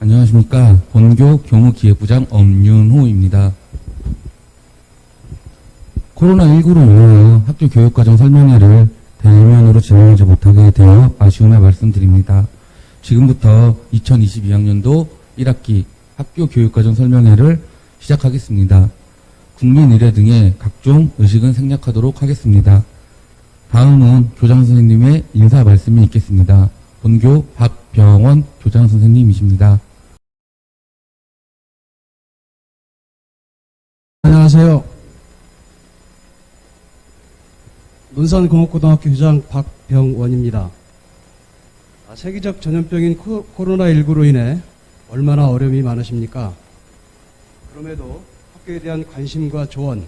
안녕하십니까. 본교 교무기획부장 엄윤호입니다. 코로나19로 인하여 학교 교육과정 설명회를 대면으로 진행하지 못하게 되어 아쉬움을 말씀드립니다. 지금부터 2022학년도 1학기 학교 교육과정 설명회를 시작하겠습니다. 국민 의례 등의 각종 의식은 생략하도록 하겠습니다. 다음은 교장 선생님의 인사 말씀이 있겠습니다. 본교 박병원 교장 선생님이십니다. 안녕하세요. 논산공업고등학교 교장 박병원입니다. 세계적 전염병인 코로나19로 인해 얼마나 어려움이 많으십니까? 그럼에도 학교에 대한 관심과 조언,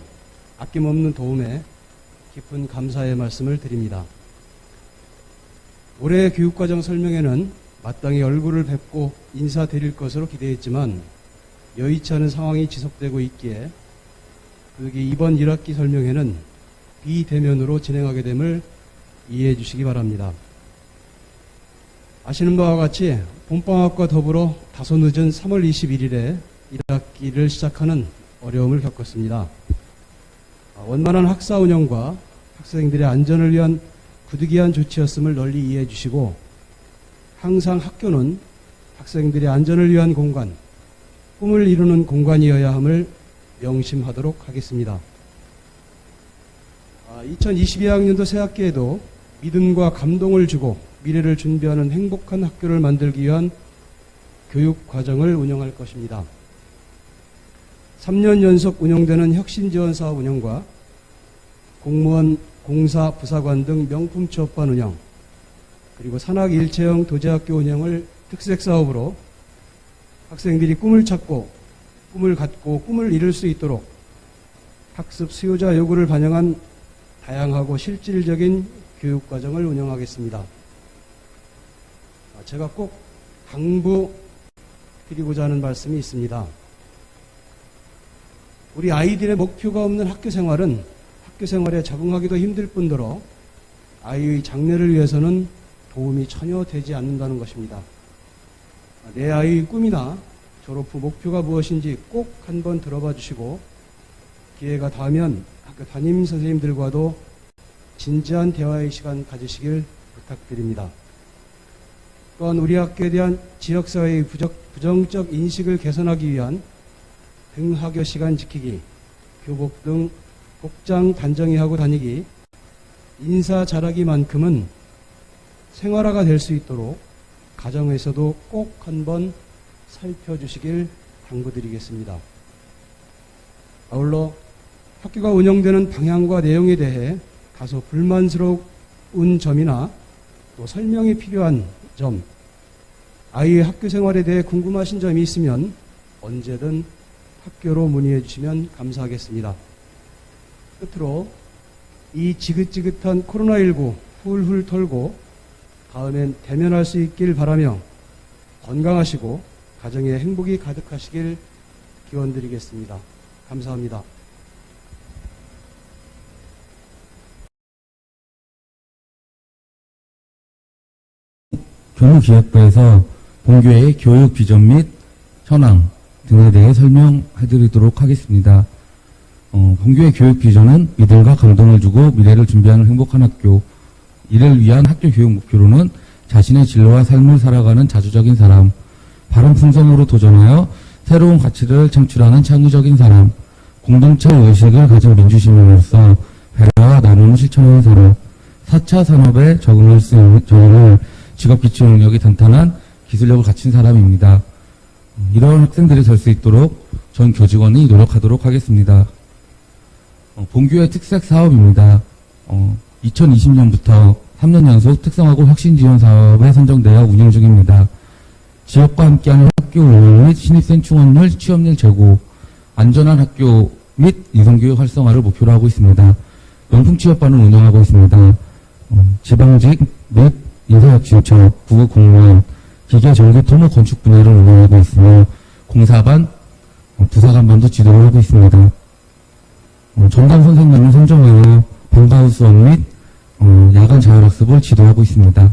아낌없는 도움에 깊은 감사의 말씀을 드립니다. 올해 교육과정 설명회는 마땅히 얼굴을 뵙고 인사드릴 것으로 기대했지만 여의치 않은 상황이 지속되고 있기에 이번 1학기 설명회는 비대면으로 진행하게 됨을 이해해 주시기 바랍니다. 아시는 바와 같이 봄방학과 더불어 다소 늦은 3월 21일에 1학기를 시작하는 어려움을 겪었습니다. 원만한 학사 운영과 학생들의 안전을 위한 부득이한 조치였음을 널리 이해해 주시고 항상 학교는 학생들의 안전을 위한 공간, 꿈을 이루는 공간이어야 함을 명심하도록 하겠습니다. 2022학년도 새학기에도 믿음과 감동을 주고 미래를 준비하는 행복한 학교를 만들기 위한 교육 과정을 운영할 것입니다. 3년 연속 운영되는 혁신지원 사업 운영과 공무원, 공사, 부사관 등 명품 취업반 운영, 그리고 산학 일체형 도제학교 운영을 특색 사업으로 학생들이 꿈을 찾고 꿈을 갖고 꿈을 이룰 수 있도록 학습 수요자 요구를 반영한 다양하고 실질적인 교육과정을 운영하겠습니다. 제가 꼭 당부드리고자 하는 말씀이 있습니다. 우리 아이들의 목표가 없는 학교 생활은 학교 생활에 적응하기도 힘들 뿐더러 아이의 장래를 위해서는 도움이 전혀 되지 않는다는 것입니다. 내 아이의 꿈이나 졸업 후 목표가 무엇인지 꼭 한번 들어봐 주시고 기회가 닿으면 학교 담임 선생님들과도 진지한 대화의 시간 가지시길 부탁드립니다. 또한 우리 학교에 대한 지역사회의 부정적 인식을 개선하기 위한 등하교 시간 지키기, 교복 등 복장 단정히 하고 다니기, 인사 잘하기만큼은 생활화가 될 수 있도록 가정에서도 꼭 한번 살펴주시길 당부드리겠습니다. 아울러 학교가 운영되는 방향과 내용에 대해 다소 불만스러운 점이나 또 설명이 필요한 점, 아이의 학교 생활에 대해 궁금하신 점이 있으면 언제든 학교로 문의해 주시면 감사하겠습니다. 끝으로 이 지긋지긋한 코로나19 훌훌 털고 다음엔 대면할 수 있길 바라며 건강하시고 가정에 행복이 가득하시길 기원드리겠습니다. 감사합니다. 교무기획부에서 본교의 교육 비전 및 현황 등에 대해 설명해드리도록 하겠습니다. 본교의 교육 비전은 믿음과 감동을 주고 미래를 준비하는 행복한 학교, 이를 위한 학교 교육 목표로는 자신의 진로와 삶을 살아가는 자주적인 사람, 바른 품성으로 도전하여 새로운 가치를 창출하는 창의적인 사람, 공동체 의식을 가진 민주시민으로서 배려와 나눔을 실천하는 사람, 4차 산업에 적응을 직업기초 능력이 탄탄한 기술력을 갖춘 사람입니다. 이런 학생들이 될 수 있도록 전 교직원이 노력하도록 하겠습니다. 본교의 특색 사업입니다. 2020년부터 3년 연속 특성화고 혁신지원 사업에 선정되어 운영 중입니다. 지역과 함께하는 학교 운영 및 신입생 충원율, 취업률 제고, 안전한 학교 및 이성교육 활성화를 목표로 하고 있습니다. 명품 취업반을 운영하고 있습니다. 지방직 및 인사혁신처, 구급 공무원, 기계, 전기, 토목, 건축 분야를 운영하고 있으며 공사반, 부사관반도 지도를 하고 있습니다. 전담 선생님을 선정하여 방과후 수업 및 야간 자율학습을 지도하고 있습니다.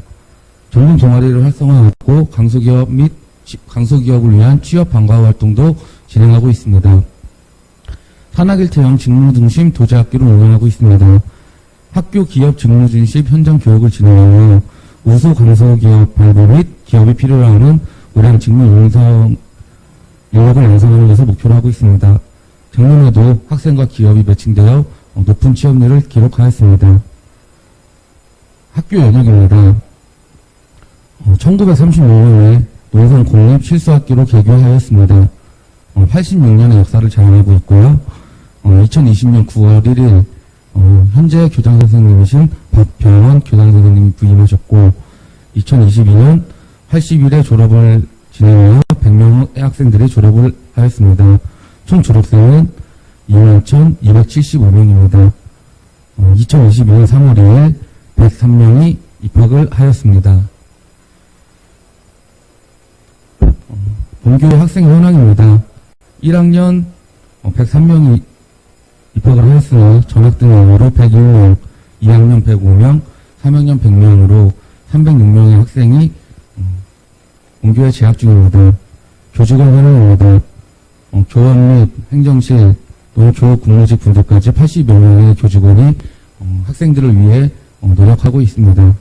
전문 동아리를 활성화하고 강소기업 및 강소기업을 위한 취업 방과 활동도 진행하고 있습니다. 산학일체형 직무중심 도제학교를 운영하고 있습니다. 학교 기업 직무중심 현장 교육을 진행하며 우수 강소기업 발굴 및 기업이 필요로 하는 우량 직무 인력을 양성하는 것을 목표로 하고 있습니다. 작년에도 학생과 기업이 매칭되어 높은 취업률을 기록하였습니다. 학교 연역입니다. 1936년에 논산 공립 실수학교로 개교하였습니다. 86년의 역사를 자랑하고 있고요. 2020년 9월 1일 현재 교장선생님이신 박병원 교장선생님이 부임하셨고 2022년 80일에 졸업을 진행하여 100명의 학생들이 졸업을 하였습니다. 총 졸업생은 21,275명입니다. 2022년 3월 2일 103명이 입학을 하였습니다. 본교의 학생 현황입니다. 1학년 103명이 입학을 하였으나 전학 등으로 101명, 2학년 105명, 3학년 100명으로 306명의 학생이 본교에 재학 중입니다. 교직원 현황입니다. 교원 및 행정실, 또 교육 국무직 분들까지 80여 명의 교직원이 학생들을 위해 노력하고 있습니다.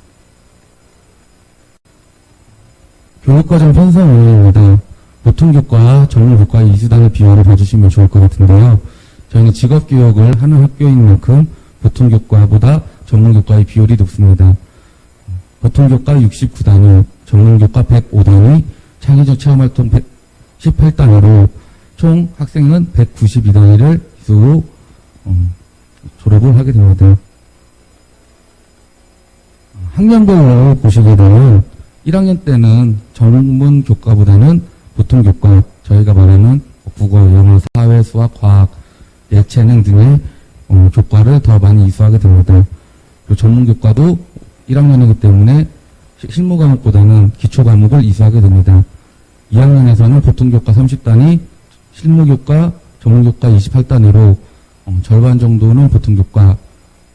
교육과정 편성 운영입니다. 보통교과와 전문교과의 이수단의 비율을 봐주시면 좋을 것 같은데요. 저희는 직업교육을 하는 학교인 만큼 보통교과보다 전문교과의 비율이 높습니다. 보통교과 69단위, 전문교과 105단위, 창의적 체험활동 118단위로 총 학생은 192단위를 이수 후 졸업을 하게 됩니다. 학년별로 보시게 되면 1학년 때는 전문교과보다는 보통교과, 저희가 말하는 국어, 영어, 사회, 수학, 과학, 예체능 등의 교과를 더 많이 이수하게 됩니다. 그리고 전문교과도 1학년이기 때문에 실무 과목보다는 기초 과목을 이수하게 됩니다. 2학년에서는 보통교과 30단위, 실무교과, 전문교과 28단위로 절반 정도는 보통교과,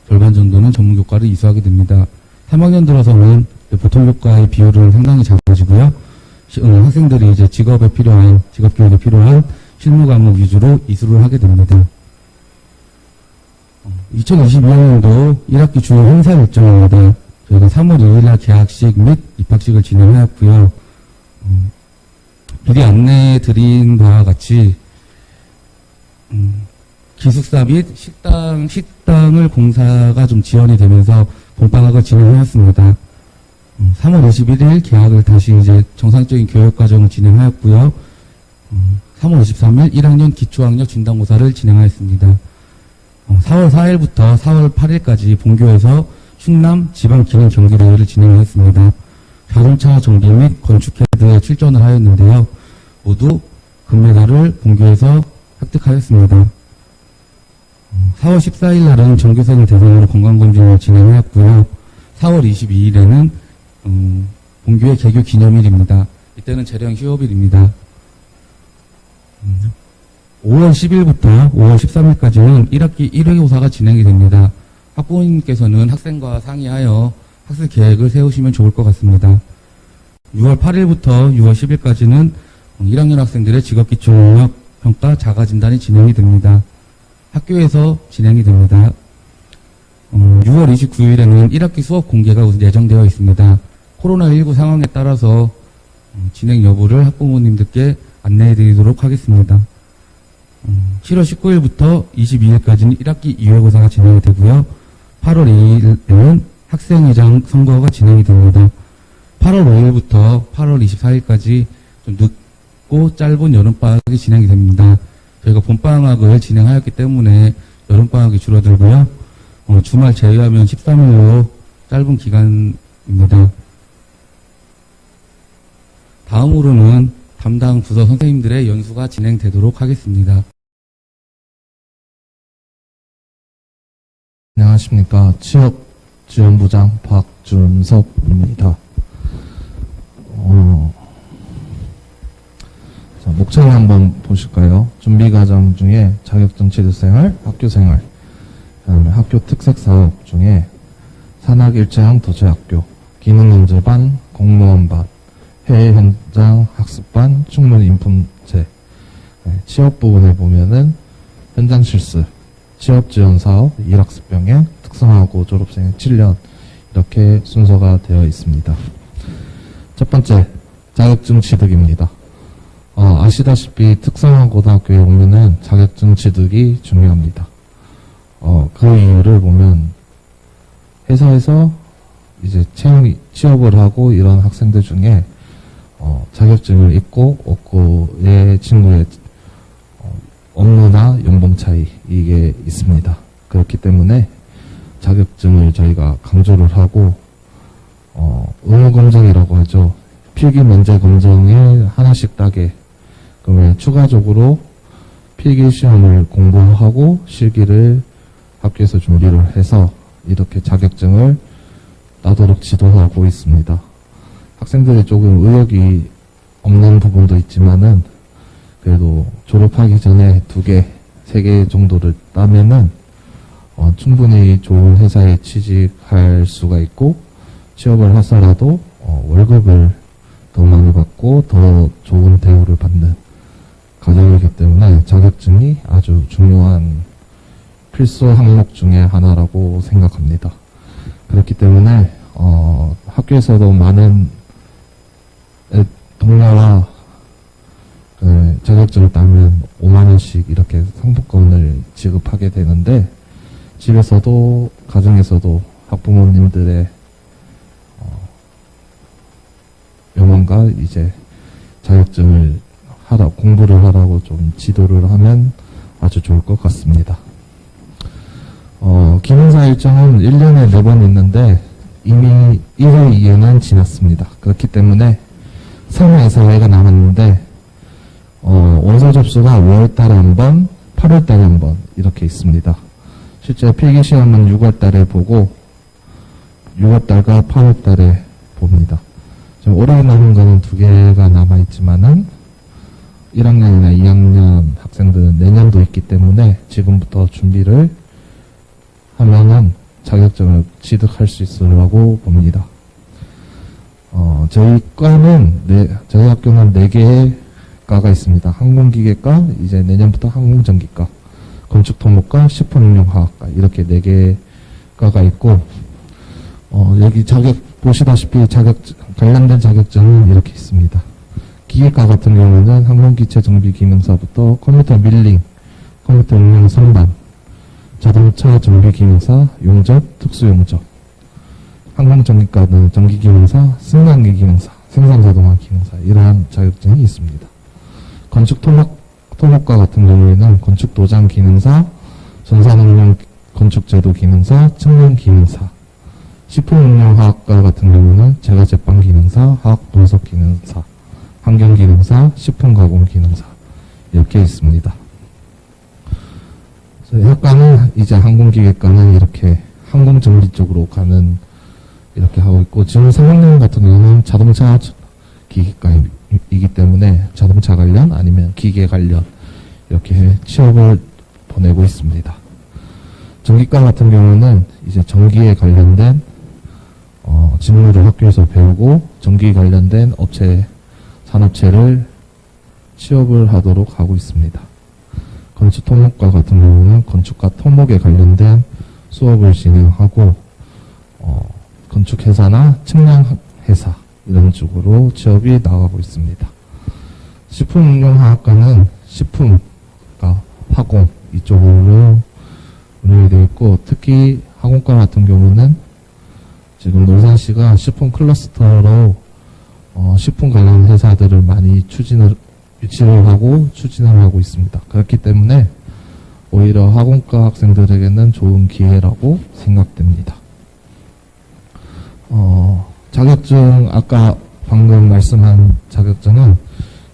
절반 정도는 전문교과를 이수하게 됩니다. 3학년 들어서는 보통교과의 비율은 상당히 작아지고요. 학생들이 이제 직업교육에 필요한 실무 과목 위주로 이수를 하게 됩니다. 2022년도 1학기 주요 행사 일정입니다. 저희가 3월 2일날 개학식 및 입학식을 진행하였고요. 미리 안내해 드린 바와 같이 기숙사 및 식당을 공사가 좀 지연이 되면서 봄방학을 진행하였습니다. 3월 21일 개학을 다시 이제 정상적인 교육과정을 진행하였고요. 3월 23일 1학년 기초학력 진단고사를 진행하였습니다. 4월 4일부터 4월 8일까지 본교에서 충남 지방기능경기대회를 진행하였습니다. 자동차 정비 및 건축헤드에 출전을 하였는데요. 모두 금메달을 본교에서 획득하였습니다. 4월 14일 날은 전교생을 대상으로 건강검진을 진행하였고요. 4월 22일에는 본교의 개교 기념일입니다. 이때는 재령 휴업일입니다. 5월 10일부터 5월 13일까지는 1학기 1회고사가 진행이 됩니다. 학부모님께서는 학생과 상의하여 학습 계획을 세우시면 좋을 것 같습니다. 6월 8일부터 6월 10일까지는 1학년 학생들의 직업기초능력 평가 자가진단이 진행이 됩니다. 학교에서 진행이 됩니다. 6월 29일에는 1학기 수업 공개가 예정되어 있습니다. 코로나19 상황에 따라서 진행 여부를 학부모님들께 안내해 드리도록 하겠습니다. 7월 19일부터 22일까지는 1학기 2회고사가 진행이 되고요. 8월 2일에는 학생회장 선거가 진행이 됩니다. 8월 5일부터 8월 24일까지 좀 늦고 짧은 여름방학이 진행이 됩니다. 저희가 봄방학을 진행하였기 때문에 여름방학이 줄어들고요. 주말 제외하면 13일로 짧은 기간입니다. 다음으로는 담당 부서 선생님들의 연수가 진행되도록 하겠습니다. 안녕하십니까. 취업지원부장 박준섭입니다. 자, 목차를 한번 보실까요? 준비과정 중에 자격증 취득생활, 학교생활, 그다음에 학교 특색사업 중에 산학일체형 도제학교, 기능인재반, 공무원반, 해외 현장 학습반 충분 인품제, 취업 부분에 보면은 현장 실습, 취업 지원 사업, 1학습 병행, 특성화고 졸업생 7년 이렇게 순서가 되어 있습니다. 첫 번째, 자격증 취득입니다. 아시다시피 특성화 고등학교에 오면은 자격증 취득이 중요합니다. 그 이유를 보면 회사에서 이제 취업을 하고 이런 학생들 중에 자격증을 있고 없고의 친구의 업무나 연봉 차이 이게 있습니다. 그렇기 때문에 자격증을 저희가 강조를 하고 의무 검정이라고 하죠. 필기 면제 검정에 하나씩 따게 그러면 추가적으로 필기 시험을 공부하고 실기를 학교에서 준비를 해서 이렇게 자격증을 따도록 지도하고 있습니다. 학생들이 조금 의욕이 없는 부분도 있지만은 그래도 졸업하기 전에 2개, 3개 정도를 따면은 충분히 좋은 회사에 취직할 수가 있고 취업을 하더라도 월급을 더 많이 받고 더 좋은 대우를 받는 과정이기 때문에 자격증이 아주 중요한 필수 항목 중에 하나라고 생각합니다. 그렇기 때문에 학교에서도 많은 동료와 자격증을 따면 5만원씩 이렇게 상품권을 지급하게 되는데 집에서도 가정에서도 학부모님들의 명언과 이제 자격증을 공부를 하라고 좀 지도를 하면 아주 좋을 것 같습니다. 기능사 일정은 1년에 4번 있는데 이미 1회 2회는 지났습니다. 그렇기 때문에 3회, 4회가 남았는데 원서 접수가 5월달에 한 번, 8월달에 한 번 이렇게 있습니다. 실제 필기시험은 6월달에 보고 6월달과 8월달에 봅니다. 지금 올해 남은 거는 2개가 남아있지만은 1학년이나 2학년 학생들은 내년도 있기 때문에 지금부터 준비를 하면은 자격증을 취득할 수 있으라고 봅니다. 저희 학교는 4개의 과가 있습니다. 항공기계과, 이제 내년부터 항공전기과, 건축토목과, 식품응용화학과 이렇게 4개의 과가 있고 여기 보시다시피 관련된 자격증은 이렇게 있습니다. 기계과 같은 경우는 항공기체 정비 기능사부터 컴퓨터 밀링, 컴퓨터 응용 선반, 자동차 정비 기능사, 용접, 특수용접. 항공전기과는 전기 기능사, 승강기 기능사, 생산자동화 기능사 이러한 자격증이 있습니다. 건축토목과 같은 경우에는 건축도장 기능사, 전산응용 건축제도 기능사, 측량 기능사. 식품응용화학과 같은 경우는 제과제빵 기능사, 화학분석 기능사, 환경기능사, 식품가공 기능사 이렇게 있습니다. 학과는 이제 항공기계과는 이렇게 항공정비 쪽으로 가는 이렇게 하고 있고 지금 3학년 같은 경우는 자동차 기계과이기 때문에 자동차 관련 아니면 기계 관련 이렇게 취업을 보내고 있습니다. 전기과 같은 경우는 이제 전기에 관련된 직무를 학교에서 배우고 전기 관련된 산업체를 취업을 하도록 하고 있습니다. 건축토목과 같은 경우는 건축과 토목에 관련된 수업을 진행하고 건축회사나 측량회사 이런 쪽으로 취업이 나가고 있습니다. 식품응용화학과는 식품과 화공 이쪽으로 운영이 되어 있고 특히 화공과 같은 경우는 지금 논산시가 식품 클러스터로 식품 관련 회사들을 많이 유치를 하고 추진을 하고 있습니다. 그렇기 때문에 오히려 화공과 학생들에게는 좋은 기회라고 생각됩니다. 자격증 아까 방금 말씀한 자격증은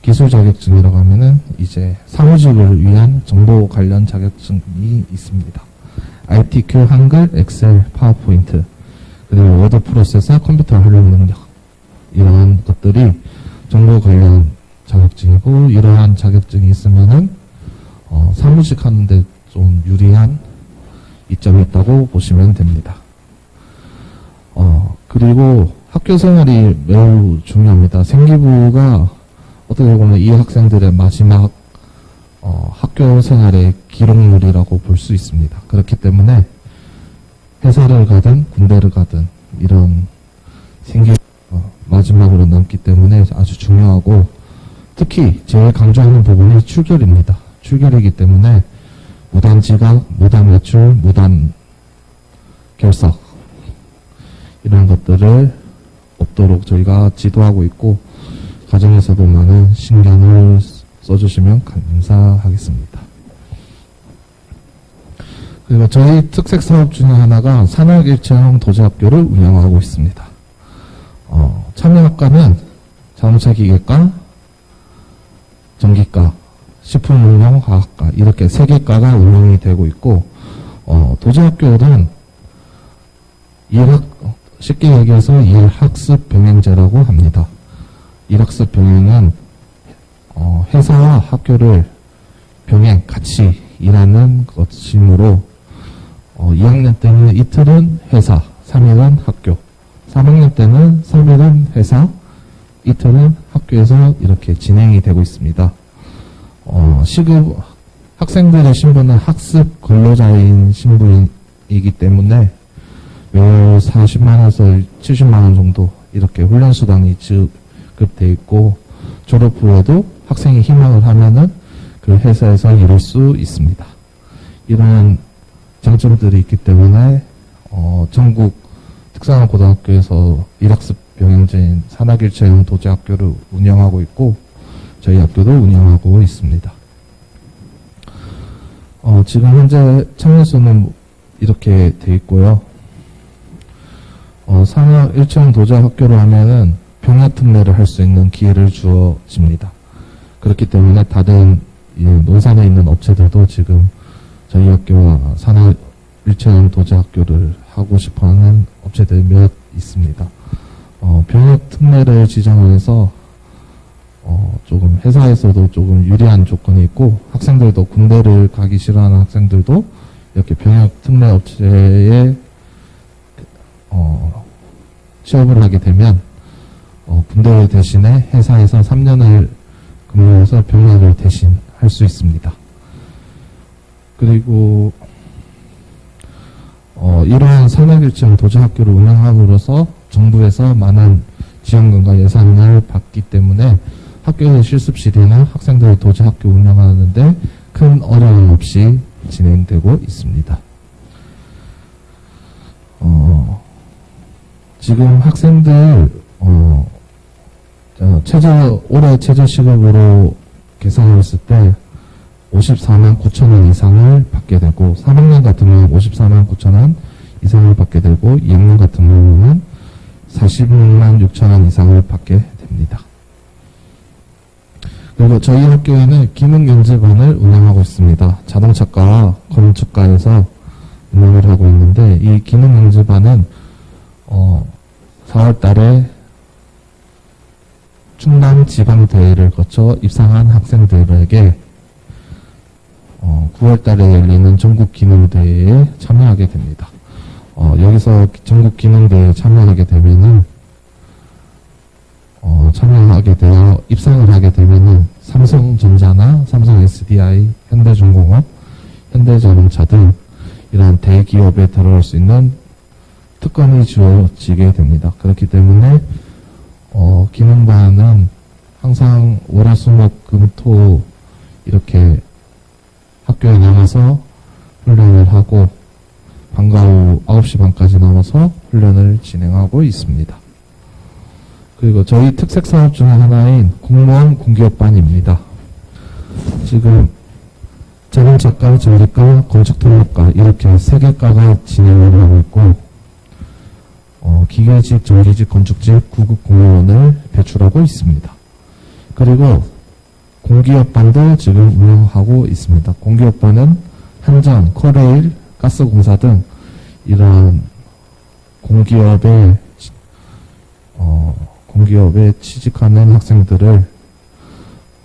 기술 자격증이라고 하면은 이제 사무직을 위한 정보 관련 자격증이 있습니다. ITQ, 한글, 엑셀, 파워포인트, 그리고 워드 프로세서, 컴퓨터 활용 능력 이러한 것들이 정보 관련 자격증이고 이러한 자격증이 있으면은 사무직 하는데 좀 유리한 이점이 있다고 보시면 됩니다. 그리고 학교 생활이 매우 중요합니다. 생기부가 어떻게 보면 이 학생들의 마지막 학교 생활의 기록물이라고 볼 수 있습니다. 그렇기 때문에 회사를 가든 군대를 가든 이런 마지막으로 남기 때문에 아주 중요하고, 특히 제일 강조하는 부분이 출결입니다. 출결이기 때문에 무단 지각, 무단 외출, 무단 결석 이런 것들을 없도록 저희가 지도하고 있고, 가정에서도 많은 신경을 써주시면 감사하겠습니다. 그리고 저희 특색 사업 중에 하나가 산학일체형 도제학교를 운영하고 있습니다. 참여학과는 자동차 기계과, 전기과, 식품응용화학과 이렇게 3개과가 운영이 되고 있고, 도제학교는 쉽게 얘기해서 일학습 병행제라고 합니다. 일학습 병행은 회사와 학교를 병행 같이 일하는 것이므로 2학년 때는 이틀은 회사, 3일은 학교, 3학년 때는 3일은 회사, 이틀은 학교에서 이렇게 진행이 되고 있습니다. 시급 학생들의 신분은 학습 근로자인 신분이기 때문에 매월 40만원에서 70만원 정도 이렇게 훈련수당이 지급되어 있고, 졸업 후에도 학생이 희망을 하면은 그 회사에서 일할 수 있습니다. 이런 장점들이 있기 때문에 전국 특성화 고등학교에서 일학습 병행제인 산학일체형 도제학교를 운영하고 있고, 저희 학교도 운영하고 있습니다. 지금 현재 참여수는 이렇게 돼 있고요. 산학일체형 도제학교로 하면은 병합특례를 할 수 있는 기회를 주어집니다. 그렇기 때문에 다른 논산에 있는 업체들도 지금 저희 학교와 산학일체형 도제학교를 하고 싶어하는 업체들이 몇 있습니다. 병역특례를 지정해서 조금 회사에서도 조금 유리한 조건이 있고, 학생들도 군대를 가기 싫어하는 학생들도 이렇게 병역특례 업체에 취업을 하게 되면 군대 대신에 회사에서 3년을 근무해서 병역을 대신 할 수 있습니다. 그리고 이러한 산학일체형 도제학교를 운영함으로써 정부에서 많은 지원금과 예산을 받기 때문에 학교의 실습실이나 학생들의 도제학교 운영하는데 큰 어려움 없이 진행되고 있습니다. 지금 학생들 올해 최저 시급으로 계산을 했을 때 54만 9천 원 이상을 받게 되고, 3학년 같은 경우는 54만 9천 원 이상을 받게 되고, 2학년 같은 경우는 46만 6천 원 이상을 받게 됩니다. 그리고 저희 학교에는 기능연재반을 운영하고 있습니다. 자동차과와 건축과에서 운영을 하고 있는데, 이 기능연재반은 4월 달에 충남 지방대회를 거쳐 입상한 학생들에게 9월 달에 열리는 전국기능대회에 참여하게 됩니다. 여기서 전국기능대회에 참여하게 되면은 참여하게 되어 입상을 하게 되면은 삼성전자나 삼성 SDI, 현대중공업, 현대자동차 등 이러한 대기업에 들어갈 수 있는 특권이 주어지게 됩니다. 그렇기 때문에 기능반은 항상 월화수목금토 이렇게 학교에 나가서 훈련을 하고 방과 후 9시 반까지 나와서 훈련을 진행하고 있습니다. 그리고 저희 특색 사업 중에 하나인 공무원 공기업반입니다. 지금 자동차과, 전기과, 건축통합과 이렇게 3개과가 진행을 하고 있고, 기계직, 전기직, 건축직 9급 공무원을 배출하고 있습니다. 그리고 공기업반도 지금 운영하고 있습니다. 공기업반은 한전, 코레일, 가스공사 등 이러한 공기업에 취직하는 학생들을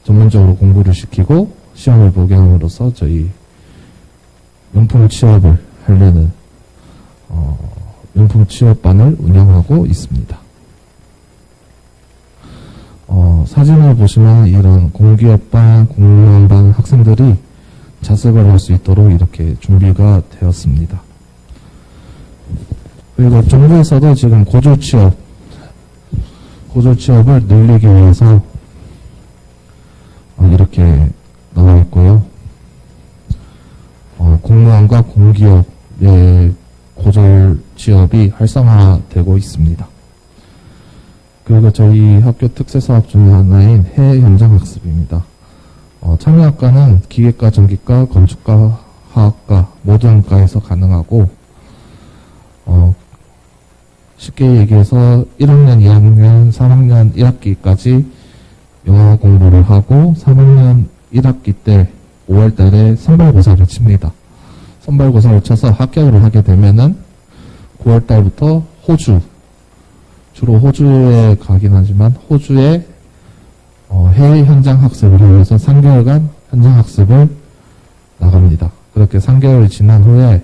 전문적으로 공부를 시키고 시험을 보게 함으로써 저희 명품 취업을 하려는 명품 취업반을 운영하고 있습니다. 사진을 보시면 이런 공기업반, 공무원반 학생들이 자습을 할 수 있도록 이렇게 준비가 되었습니다. 그리고 정부에서도 지금 고졸 취업을 늘리기 위해서 이렇게 나와 있고요. 공무원과 공기업의 고졸 취업이 활성화되고 있습니다. 그리고 저희 학교 특색사업 중에 하나인 해외 현장 학습입니다. 참여학과는 기계과, 전기과, 건축과, 화학과, 모든 과에서 가능하고, 쉽게 얘기해서 1학년, 2학년, 3학년 1학기까지 영어 공부를 하고 3학년 1학기 때 5월 달에 선발고사를 칩니다. 선발고사를 쳐서 합격을 하게 되면은 9월 달부터 주로 호주에 가긴 하지만 호주에 해외 현장 학습을 하면서 3개월간 현장 학습을 나갑니다. 그렇게 3개월이 지난 후에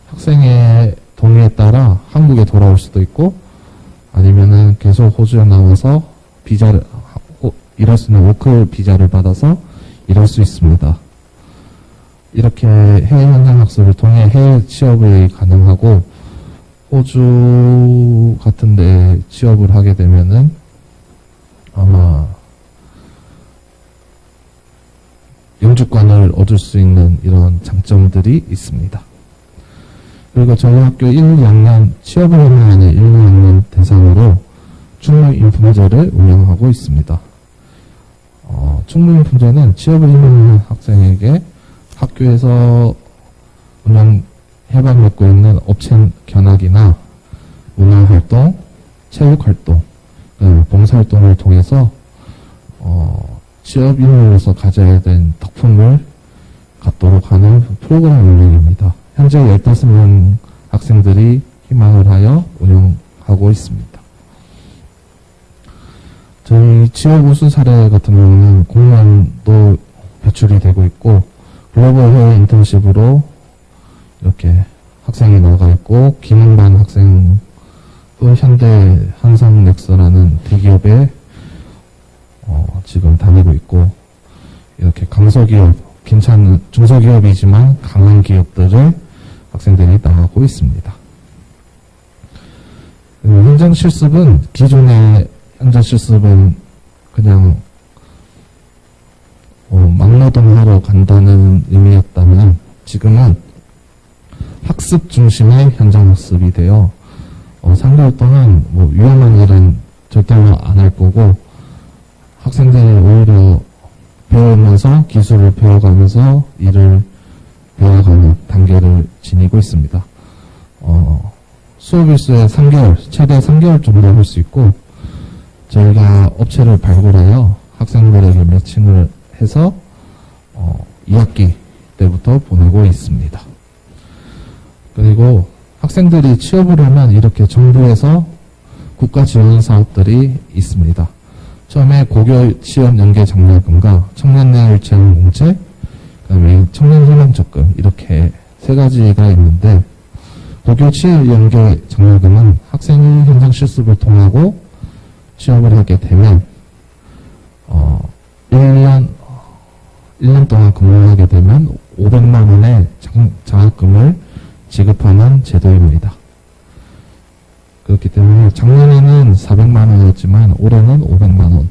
학생의 동의에 따라 한국에 돌아올 수도 있고 아니면은 계속 호주에 나와서 비자를 일할 수 있는 워크 비자를 받아서 일할 수 있습니다. 이렇게 해외 현장 학습을 통해 해외 취업이 가능하고 호주 같은 데 취업을 하게 되면은 아마 영주권을 얻을 수 있는 이런 장점들이 있습니다. 그리고 저희 학교 1, 2학년 취업을 희망하는 1, 2학년 대상으로 충무인품제를 운영하고 있습니다. 충무인품제는 취업을 희망하는 학생에게 학교에서 해방받고 있는 업체 견학이나 문화활동, 체육활동, 봉사활동을 통해서 취업인으로서 가져야 된 덕품을 갖도록 하는 프로그램 운영입니다. 현재 15명 학생들이 희망을 하여 운영하고 있습니다. 저희 취업 우수 사례 같은 경우는 공무원도 배출이 되고 있고 글로벌 해외 인턴십으로 이렇게 학생이 나가 있고 기능반 학생도 현대 한성넥스라는 대기업에 지금 다니고 있고 이렇게 강소기업 괜찮은 중소기업이지만 강한 기업들을 학생들이 나가고 있습니다. 현장 실습은 기존의 현장 실습은 그냥 막노동하러 간다는 의미였다면 지금은 학습 중심의 현장 학습이 되어 3개월 동안 위험한 일은 절대로 안 할 거고 학생들이 오히려 배우면서 기술을 배워가면서 일을 배워가는 단계를 지니고 있습니다. 수업 일수에 3개월, 최대 3개월 정도 할 수 있고 저희가 업체를 발굴하여 학생들에게 매칭을 해서 2학기 때부터 보내고 있습니다. 그리고 학생들이 취업을 하면 이렇게 정부에서 국가 지원 사업들이 있습니다. 처음에 고교 취업 연계 장려금과 청년내일 채용 공제, 그다음에 청년 희망 적금 이렇게 세 가지가 있는데 고교 취업 연계 장려금은 학생이 현장 실습을 통하고 취업을 하게 되면 1년 동안 근무하게 되면 500만 원의 장학금을 지급하는 제도입니다. 그렇기 때문에 작년에는 400만 원이었지만 올해는 500만 원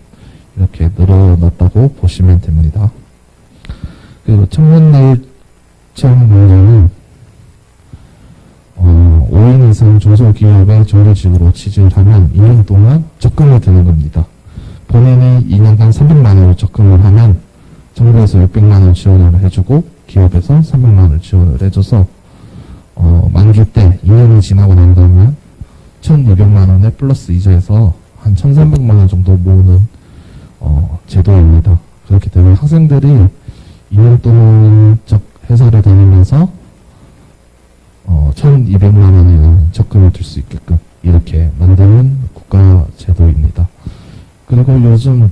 이렇게 늘어났다고 보시면 됩니다. 그리고 청년 내일 채용 공제는 5인 이상 중소기업의 정규직으로 취직을 하면 2년 동안 적금이 드는 겁니다. 본인이 2년간 300만 원을 적금을 하면 정부에서 600만 원 지원을 해주고 기업에서 300만 원을 지원을 해줘서 만기 때 2년이 지나고 난 다음에 1,200만 원에 플러스 이자에서 한 1,300만 원 정도 모으는 제도입니다. 그렇기 때문에 학생들이 2년 동안 회사를 다니면서 1,200만 원의 적금을 들 수 있게끔 이렇게 만드는 국가 제도입니다. 그리고 요즘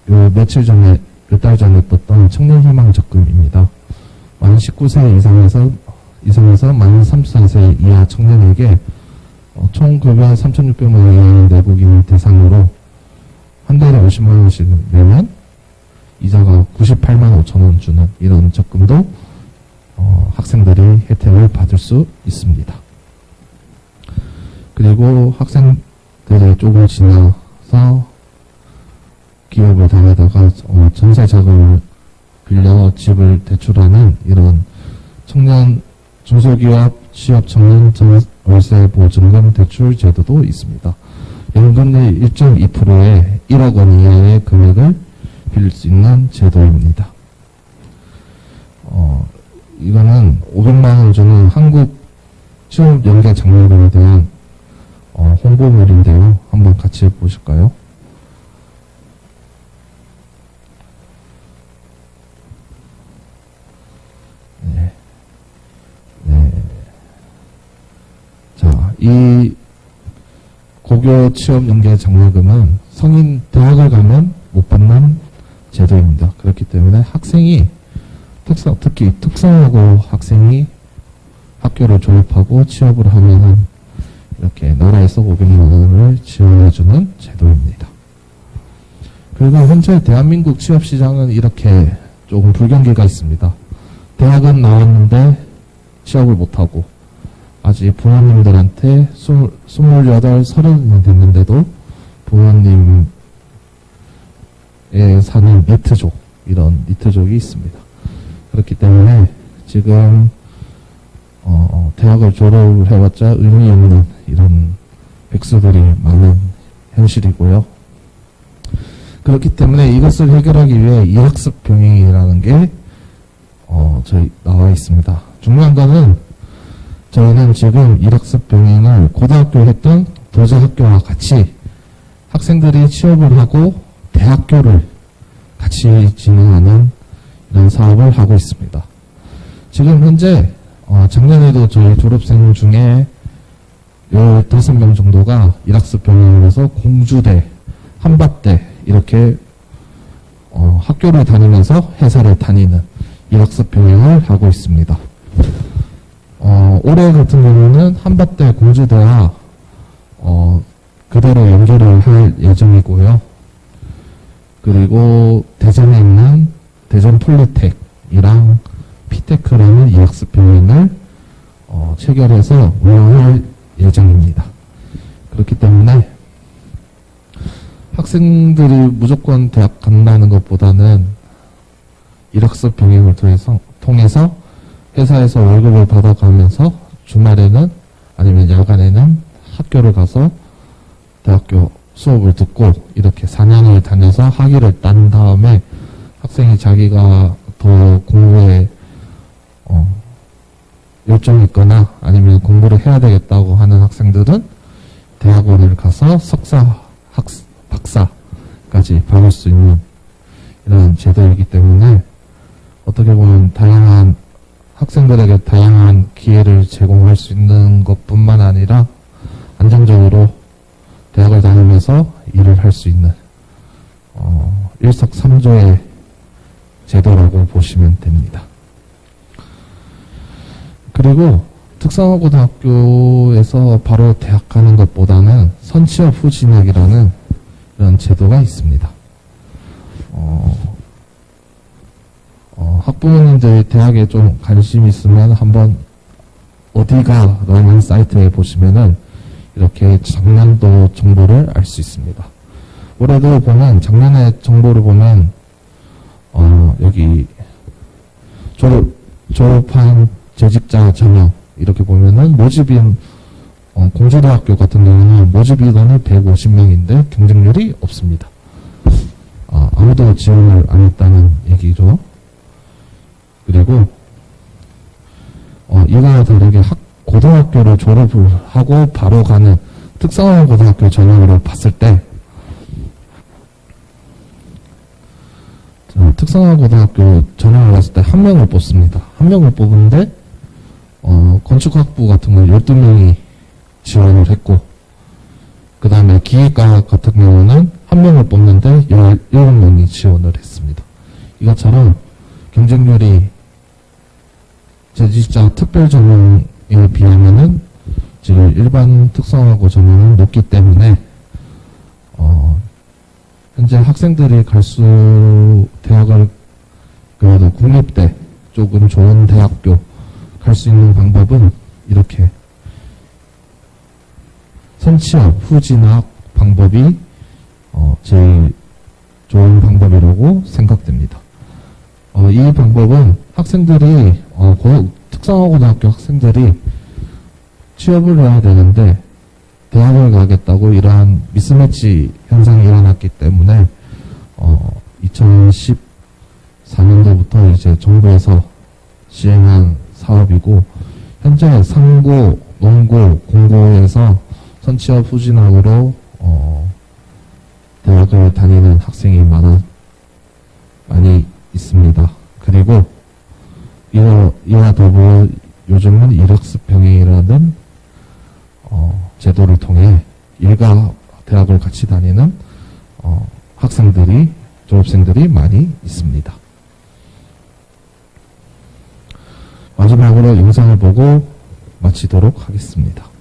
몇 달 전에 떴던 청년희망 적금입니다. 만 19세 이상에서 만 34세 이하 청년에게 총 급여 3,600만 원 이하의 내국인 대상으로 한 달에 50만 원씩 내면 이자가 98만 5천 원 주는 이런 적금도 학생들이 혜택을 받을 수 있습니다. 그리고 학생들이 조금 지나서 기업을 다니다가 전세 자금을 빌려 집을 대출하는 이런 청년 중소기업 취업 청년 월세 보증금 대출 제도도 있습니다. 연금리 1.2%의 1억 원 이하의 금액을 빌릴 수 있는 제도입니다. 이거는 500만 원 주는 한국 취업 연계 장려금에 대한 홍보물인데요. 한번 같이 보실까요? 자, 이 고교 취업 연계 장려금은 성인 대학을 가면 못 받는 제도입니다. 그렇기 때문에 학생이 특히 특성화고 학생이 학교를 졸업하고 취업을 하면은 이렇게 나라에서 500만 원을 지원해주는 제도입니다. 그리고 현재 대한민국 취업 시장은 이렇게 조금 불경기가 있습니다. 대학은 나왔는데 취업을 못하고 아직 부모님들한테 28, 30이 됐는데도 부모님에 사는 니트족, 이런 니트족이 있습니다. 그렇기 때문에 지금 대학을 졸업을 해봤자 의미 없는 이런 백수들이 많은 현실이고요. 그렇기 때문에 이것을 해결하기 위해 이학습 병행이라는 게 저희 나와 있습니다. 중요한 거는 저희는 지금 이학습 병행을 고등학교 했던 도자학교와 같이 학생들이 취업을 하고 대학교를 같이 진행하는 이런 사업을 하고 있습니다. 지금 현재 작년에도 저희 졸업생 중에 15명 정도가 이학습 병행을 해서 공주대, 한밭대 이렇게 학교를 다니면서 회사를 다니는 이학습 병행을 하고 있습니다. 올해 같은 경우는 한밭대 공주대와 그대로 연결을 할 예정이고요. 그리고 대전에 있는 대전 폴리텍이랑 피테크라는 이학습 병행을 체결해서 운영할 예정입니다. 그렇기 때문에 학생들이 무조건 대학 간다는 것보다는 이학습 병행을 통해서 회사에서 월급을 받아가면서 주말에는 아니면 야간에는 학교를 가서 대학교 수업을 듣고 이렇게 4년을 다녀서 학위를 딴 다음에 학생이 자기가 더 공부에 열정이 있거나 아니면 공부를 해야 되겠다고 하는 학생들은 대학원을 가서 석사, 박사까지 받을 수 있는 이런 제도이기 때문에 어떻게 보면 학생들에게 다양한 기회를 제공할 수 있는 것뿐만 아니라 안정적으로 대학을 다니면서 일을 할 수 있는 일석삼조의 제도라고 보시면 됩니다. 그리고 특성화고등학교에서 바로 대학 가는 것보다는 선취업 후 진학이라는 이런 제도가 있습니다. 학부모님들 대학에 좀 관심 있으면 한번 어디가라는 사이트에 보시면은 이렇게 작년도 정보를 알 수 있습니다. 올해도 보면 작년에 정보를 보면 여기 졸업한 재직자 전형 이렇게 보면은 모집인 공주대학교 같은 경우는 모집 인원이 150명인데 경쟁률이 없습니다. 아무도 지원을 안 했다는 얘기죠. 그리고 이거와 다르게 고등학교를 졸업을 하고 바로 가는 특성화 고등학교 전형으로 봤을 때 특성화 고등학교 전형을 봤을 때 한 명을 뽑습니다. 한 명을 뽑는데 건축학부 같은 건 12명이 지원을 했고 그 다음에 기계과 같은 경우는 한 명을 뽑는데 17명이 지원을 했습니다. 이것처럼 경쟁률이 재직자 특별 전형에 비하면은 지금 일반 특성화고 전형은 높기 때문에 현재 학생들이 대학을 그래도 국립대 쪽은 좋은 대학교 갈 수 있는 방법은 이렇게 선취업, 후진학 방법이 제일 좋은 방법이라고 생각됩니다. 이 방법은 학생들이 특성화고등학교 학생들이 취업을 해야 되는데 대학을 가겠다고 이러한 미스매치 현상이 일어났기 때문에 2014년도부터 이제 정부에서 시행한 사업이고 현재 상고, 농고, 공고에서 선취업 후진학으로 대학을 다니는 학생이 많이 있습니다. 그리고 이와 더불어 요즘은 일학습 병행이라는 제도를 통해 일과 대학을 같이 다니는 졸업생들이 많이 있습니다. 마지막으로 영상을 보고 마치도록 하겠습니다.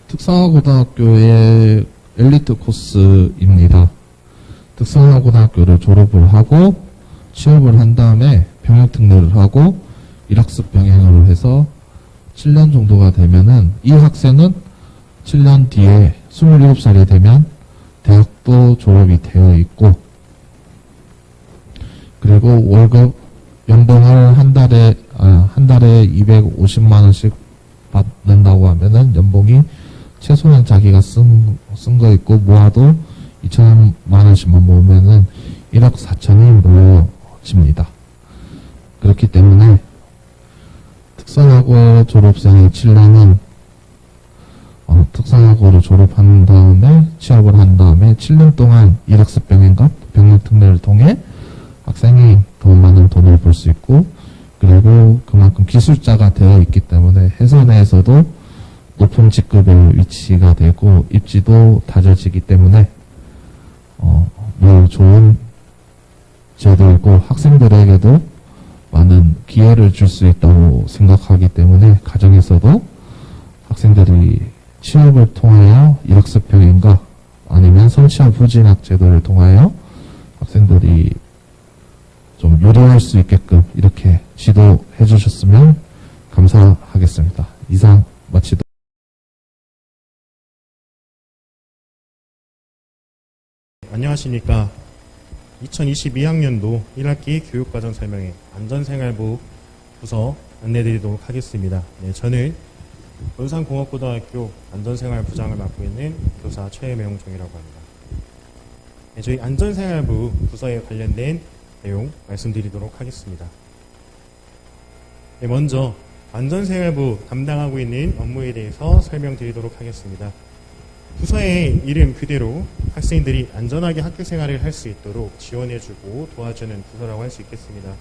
특성화고등학교의 엘리트 코스입니다. 특성화고등학교를 졸업을 하고 취업을 한 다음에 병역특례를 하고 일학습 병행을 해서 7년 정도가 되면은 이 학생은 7년 뒤에 27살이 되면 대학도 졸업이 되어 있고 그리고 월급 연봉을 한 달에 250만 원씩 받는다고 하면은 연봉이 최소한 자기가 쓴 거 있고 모아도 2천만 원씩만 모으면은 1억 4천이 모여집니다. 그렇기 때문에 특성화고 졸업생의 7년은 특성화고를 졸업한 다음에 취업을 한 다음에 7년 동안 일학습 병행과 병역특례를 통해 학생이 더 많은 돈을 벌 수 있고 그리고 그만큼 기술자가 되어 있기 때문에 회사 내에서도 높은 직급의 위치가 되고 입지도 다져지기 때문에 매우 좋은 제도이고 학생들에게도 많은 기회를 줄 수 있다고 생각하기 때문에 가정에서도 학생들이 취업을 통하여 일학습 병행과 아니면 선취업 후진학 제도를 통하여 학생들이 좀 유리할 수 있게끔 이렇게 지도해 주셨으면 감사하겠습니다. 이상 마치도록 안녕하십니까. 2022학년도 1학기 교육과정 설명회 안전생활부 부서 안내드리도록 하겠습니다. 네, 저는 논산공업고등학교 안전생활부장을 맡고 있는 교사 최명종이라고 합니다. 네, 저희 안전생활부 부서에 관련된 내용 말씀드리도록 하겠습니다. 네, 먼저 안전생활부 담당하고 있는 업무에 대해서 설명드리도록 하겠습니다. 부서의 이름 그대로 학생들이 안전하게 학교 생활을 할 수 있도록 지원해주고 도와주는 부서라고 할 수 있겠습니다.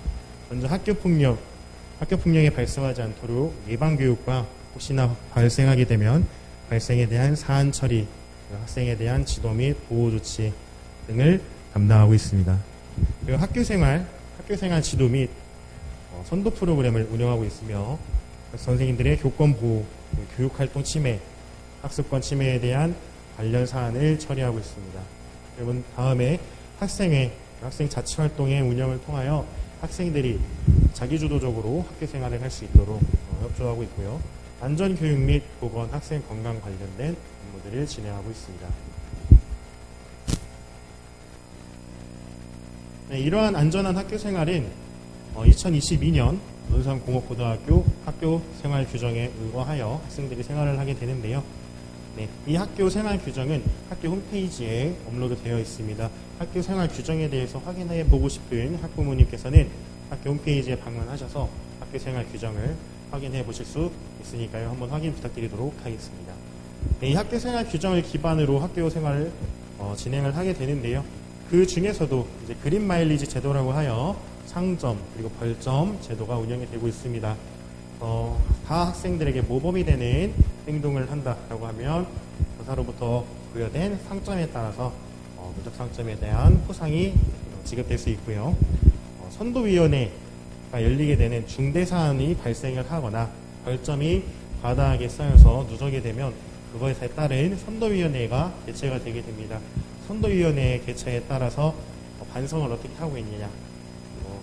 먼저 학교폭력이 발생하지 않도록 예방교육과 혹시나 발생하게 되면 발생에 대한 사안 처리, 학생에 대한 지도 및 보호 조치 등을 담당하고 있습니다. 그리고 학교생활 지도 및 선도 프로그램을 운영하고 있으며 선생님들의 교권 보호, 교육활동 침해, 학습권 침해에 대한 관련 사안을 처리하고 있습니다. 그리고 다음에 학생 자치활동의 운영을 통하여 학생들이 자기주도적으로 학교 생활을 할 수 있도록 협조하고 있고요. 안전교육 및 보건, 학생 건강 관련된 업무들을 진행하고 있습니다. 네, 이러한 안전한 학교 생활은 2022년 논산공업고등학교 학교 생활 규정에 의거하여 학생들이 생활을 하게 되는데요. 네, 이 학교 생활 규정은 학교 홈페이지에 업로드 되어 있습니다. 학교 생활 규정에 대해서 확인해 보고 싶은 학부모님께서는 학교 홈페이지에 방문하셔서 학교 생활 규정을 확인해 보실 수 있으니까요. 한번 확인 부탁드리도록 하겠습니다. 네, 이 학교 생활 규정을 기반으로 학교 생활을 진행을 하게 되는데요. 그 중에서도 이제 그린 마일리지 제도라고 하여 상점 그리고 벌점 제도가 운영이 되고 있습니다. 다 학생들에게 모범이 되는 행동을 한다라고 하면 교사로부터 부여된 상점에 따라서 누적 상점에 대한 포상이 지급될 수 있고요. 선도위원회가 열리게 되는 중대 사안이 발생을 하거나 벌점이 과다하게 쌓여서 누적이 되면 그것에 따른 선도위원회가 개최가 되게 됩니다. 선도위원회의 개최에 따라서 반성을 어떻게 하고 있느냐,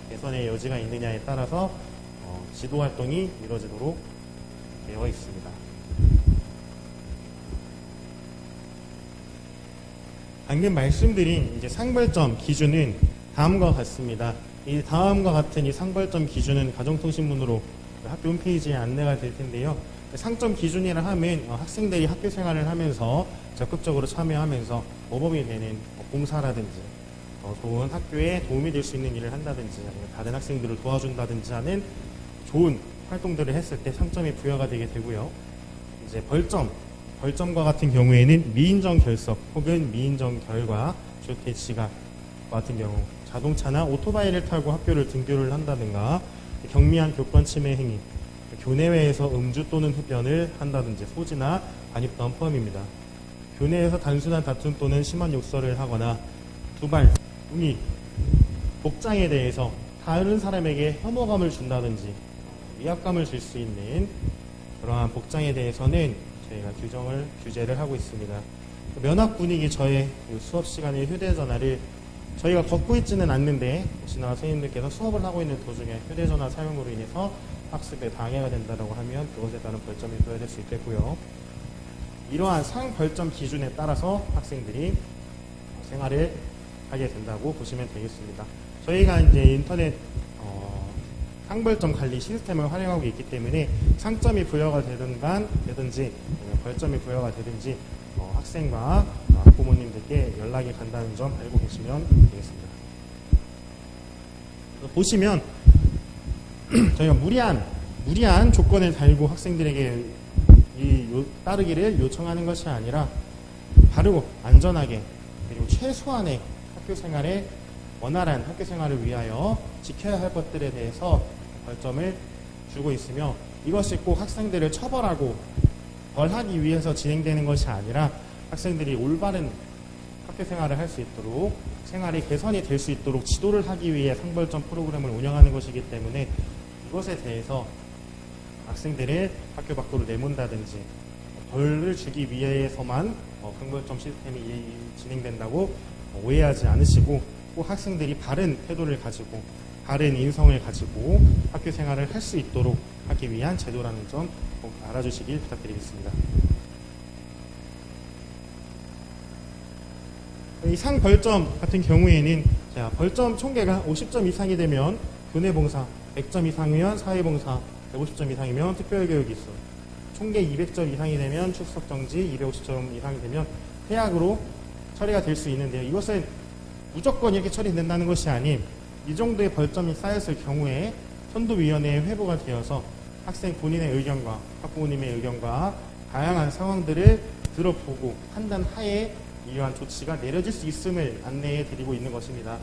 개선의 여지가 있느냐에 따라서 지도 활동이 이루어지도록 되어 있습니다. 방금 말씀드린 이제 상벌점 기준은 다음과 같습니다. 이 다음과 같은 이 상벌점 기준은 가정통신문으로 학교 홈페이지에 안내가 될 텐데요. 상점 기준이라 하면 학생들이 학교 생활을 하면서 적극적으로 참여하면서 모범이 되는 봉사라든지 좋은 학교에 도움이 될 수 있는 일을 한다든지 아니면 다른 학생들을 도와준다든지 하는 좋은 활동들을 했을 때 상점이 부여가 되게 되고요. 이제 벌점과 같은 경우에는 미인정 결석 혹은 미인정 결과 주택 지각 같은 경우 자동차나 오토바이를 타고 학교를 등교를 한다든가 경미한 교권 침해 행위, 교내외에서 음주 또는 흡연을 한다든지 소지나 반입 또한 포함입니다. 교내에서 단순한 다툼 또는 심한 욕설을 하거나 두발, 웅이, 복장에 대해서 다른 사람에게 혐오감을 준다든지 위압감을 줄 수 있는 그러한 복장에 대해서는 저희가 규제를 하고 있습니다. 면학 분위기 저의 수업 시간에 휴대전화를 저희가 걷고 있지는 않는데 혹시나 선생님들께서 수업을 하고 있는 도중에 휴대전화 사용으로 인해서 학습에 방해가 된다고 하면 그것에 따른 벌점이 부여될 수 있겠고요. 이러한 상벌점 기준에 따라서 학생들이 생활을 하게 된다고 보시면 되겠습니다. 저희가 이제 인터넷 상벌점 관리 시스템을 활용하고 있기 때문에 상점이 부여가 되든지 벌점이 부여가 되든지 학생과 학부모님들께 연락이 간다는 점 알고 계시면 되겠습니다. 보시면 저희가 무리한 조건을 달고 학생들에게 따르기를 요청하는 것이 아니라 바르고 안전하게 그리고 최소한의 학교 생활에 원활한 학교 생활을 위하여 지켜야 할 것들에 대해서 벌점을 주고 있으며 이것이 꼭 학생들을 처벌하고 벌하기 위해서 진행되는 것이 아니라 학생들이 올바른 학교 생활을 할 수 있도록 생활이 개선이 될 수 있도록 지도를 하기 위해 상벌점 프로그램을 운영하는 것이기 때문에 이것에 대해서 학생들을 학교 밖으로 내몬다든지 벌을 주기 위해서만 상벌점 시스템이 진행된다고 오해하지 않으시고 꼭 학생들이 바른 태도를 가지고 바른 인성을 가지고 학교 생활을 할 수 있도록 하기 위한 제도라는 점 꼭 알아주시길 부탁드리겠습니다. 이 상벌점 같은 경우에는 벌점 총계가 50점 이상이 되면 교내봉사, 100점 이상이면 사회봉사, 150점 이상이면 특별교육이수, 총계 200점 이상이 되면 출석정지, 250점 이상이 되면 퇴학으로 처리가 될 수 있는데요. 이것은 무조건 이렇게 처리된다는 것이 아닌 이 정도의 벌점이 쌓였을 경우에 선도위원회에 회부가 되어서 학생 본인의 의견과 학부모님의 의견과 다양한 상황들을 들어보고 판단하에 이러한 조치가 내려질 수 있음을 안내해 드리고 있는 것입니다.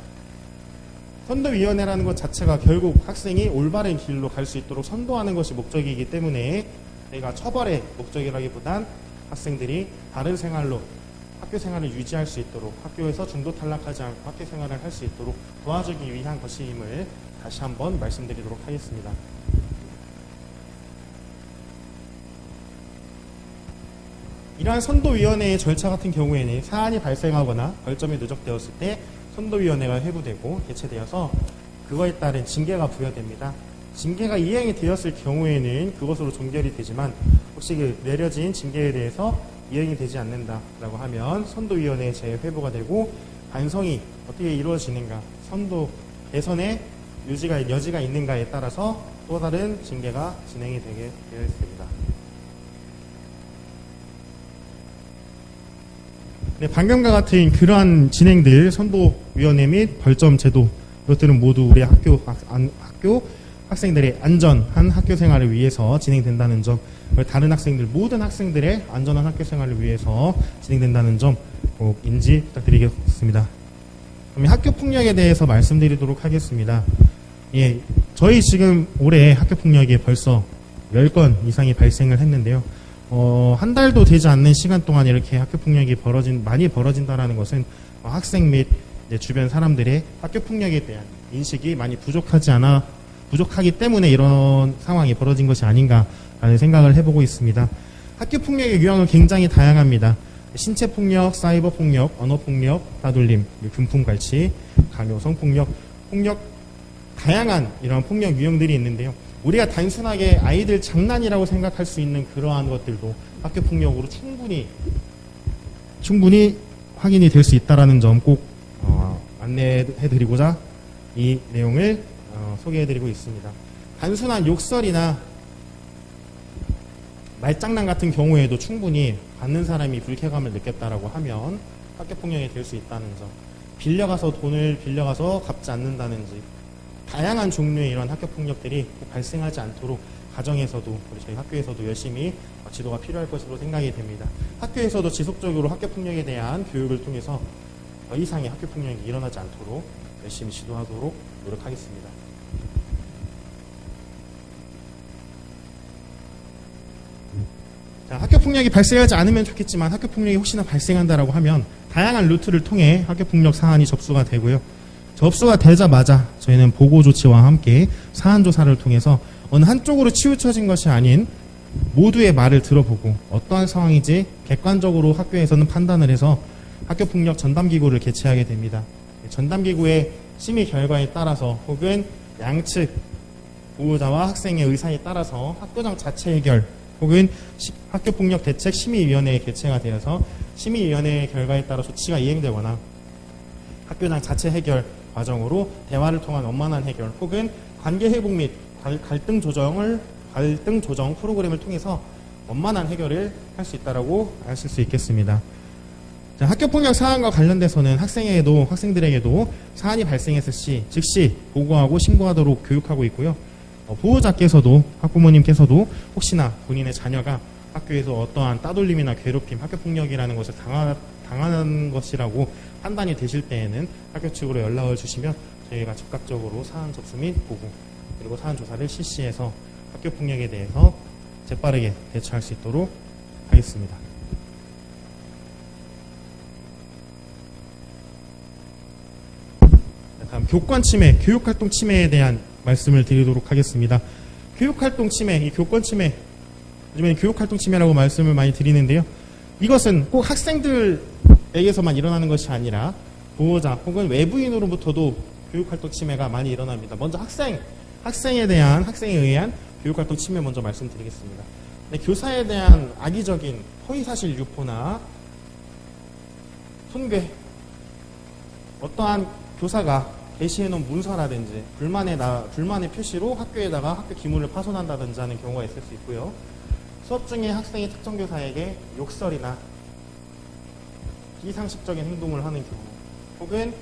선도위원회라는 것 자체가 결국 학생이 올바른 길로 갈 수 있도록 선도하는 것이 목적이기 때문에 저희가 처벌의 목적이라기보단 학생들이 다른 생활로 학교 생활을 유지할 수 있도록 학교에서 중도 탈락하지 않고 학교 생활을 할 수 있도록 도와주기 위한 것임을 다시 한번 말씀드리도록 하겠습니다. 이러한 선도위원회의 절차 같은 경우에는 사안이 발생하거나 벌점이 누적되었을 때 선도위원회가 회부되고 개최되어서 그거에 따른 징계가 부여됩니다. 징계가 이행이 되었을 경우에는 그것으로 종결이 되지만 혹시 그 내려진 징계에 대해서 이행이 되지 않는다라고 하면 선도위원회에 재회부가 되고 반성이 어떻게 이루어지는가 선도 개선의 여지가 있는가에 따라서 또 다른 징계가 진행이 되게 되어 있습니다. 네, 방금과 같은 그러한 진행들, 선도위원회 및 벌점 제도, 이것들은 모두 우리 학교 학생들의 안전한 학교 생활을 위해서 진행된다는 점, 다른 학생들, 모든 학생들의 안전한 학교 생활을 위해서 진행된다는 점 꼭 인지 부탁드리겠습니다. 그럼 학교 폭력에 대해서 말씀드리도록 하겠습니다. 예, 저희 지금 올해 학교 폭력이 벌써 10건 이상이 발생을 했는데요. 한 달도 되지 않는 시간 동안 이렇게 학교 폭력이 많이 벌어진다라는 것은 학생 및 주변 사람들의 학교 폭력에 대한 인식이 많이 부족하기 때문에 이런 상황이 벌어진 것이 아닌가라는 생각을 해보고 있습니다. 학교 폭력의 유형은 굉장히 다양합니다. 신체 폭력, 사이버 폭력, 언어 폭력, 따돌림, 금품갈취, 강요, 성폭력, 다양한 이런 폭력 유형들이 있는데요. 우리가 단순하게 아이들 장난이라고 생각할 수 있는 그러한 것들도 학교 폭력으로 충분히 확인이 될 수 있다는 점 꼭 안내해드리고자 이 내용을 소개해드리고 있습니다. 단순한 욕설이나 말장난 같은 경우에도 충분히 받는 사람이 불쾌감을 느꼈다라고 하면 학교 폭력이 될 수 있다는 점, 돈을 빌려가서 갚지 않는다든지 다양한 종류의 이런 학교 폭력들이 발생하지 않도록 가정에서도 우리 저희 학교에서도 열심히 지도가 필요할 것으로 생각이 됩니다. 학교에서도 지속적으로 학교 폭력에 대한 교육을 통해서 더 이상의 학교 폭력이 일어나지 않도록 열심히 지도하도록 노력하겠습니다. 자, 학교 폭력이 발생하지 않으면 좋겠지만 학교 폭력이 혹시나 발생한다라고 하면 다양한 루트를 통해 학교 폭력 사안이 접수가 되고요. 접수가 되자마자 저희는 보고 조치와 함께 사안 조사를 통해서 어느 한쪽으로 치우쳐진 것이 아닌 모두의 말을 들어보고 어떠한 상황인지 객관적으로 학교에서는 판단을 해서 학교폭력 전담기구를 개최하게 됩니다. 전담기구의 심의 결과에 따라서 혹은 양측 보호자와 학생의 의사에 따라서 학교장 자체 해결 혹은 학교폭력 대책 심의위원회에 개최가 되어서 심의위원회의 결과에 따라 조치가 이행되거나 학교장 자체 해결 과정으로 대화를 통한 원만한 해결 혹은 관계 회복 및 갈등 조정 프로그램을 통해서 원만한 해결을 할 수 있다라고 아실 수 있겠습니다. 자, 학교폭력 사안과 관련돼서는 학생들에게도 사안이 발생했을 시 즉시 보고하고 신고하도록 교육하고 있고요. 보호자께서도 학부모님께서도 혹시나 본인의 자녀가 학교에서 어떠한 따돌림이나 괴롭힘, 학교폭력이라는 것을 당하는 것이라고 판단이 되실 때에는 학교 측으로 연락을 주시면 저희가 즉각적으로 사안 접수 및 보고 그리고 사안 조사를 실시해서 학교폭력에 대해서 재빠르게 대처할 수 있도록 하겠습니다. 다음 교권 침해, 교육활동 침해에 대한 말씀을 드리도록 하겠습니다. 교육활동 침해, 이 교권 침해, 요즘에는 교육활동 침해라고 말씀을 많이 드리는데요. 이것은 꼭 학생들에게서만 일어나는 것이 아니라 보호자 혹은 외부인으로부터도 교육활동 침해가 많이 일어납니다. 먼저 학생에 의한 교육활동 침해 먼저 말씀드리겠습니다. 네, 교사에 대한 악의적인 허위사실 유포나 손괴, 어떠한 교사가 게시해놓은 문서라든지 불만의 표시로 학교에다가 학교 기물을 파손한다든지 하는 경우가 있을 수 있고요. 수업 중에 학생이 특정 교사에게 욕설이나 비상식적인 행동을 하는 경우, 혹은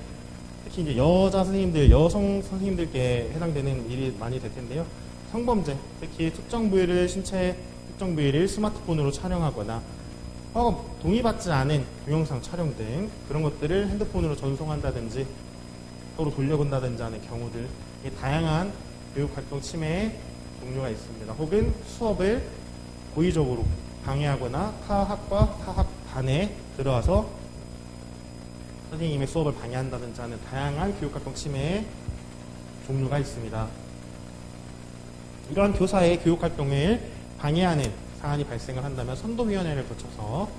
특히 이제 여성 선생님들께 해당되는 일이 많이 될 텐데요. 성범죄, 특히 신체 특정 부위를 스마트폰으로 촬영하거나 동의받지 않은 동영상 촬영 등 그런 것들을 핸드폰으로 전송한다든지 서로 돌려본다든지 하는 경우들, 다양한 교육활동 침해의 종류가 있습니다. 혹은 수업을 고의적으로 방해하거나 타 학과 타 학반에 들어와서 선생님의 수업을 방해한다든지 하는 다양한 교육활동 침해의 종류가 있습니다. 이러한 교사의 교육활동을 방해하는 사안이 발생을 한다면 선도위원회를 거쳐서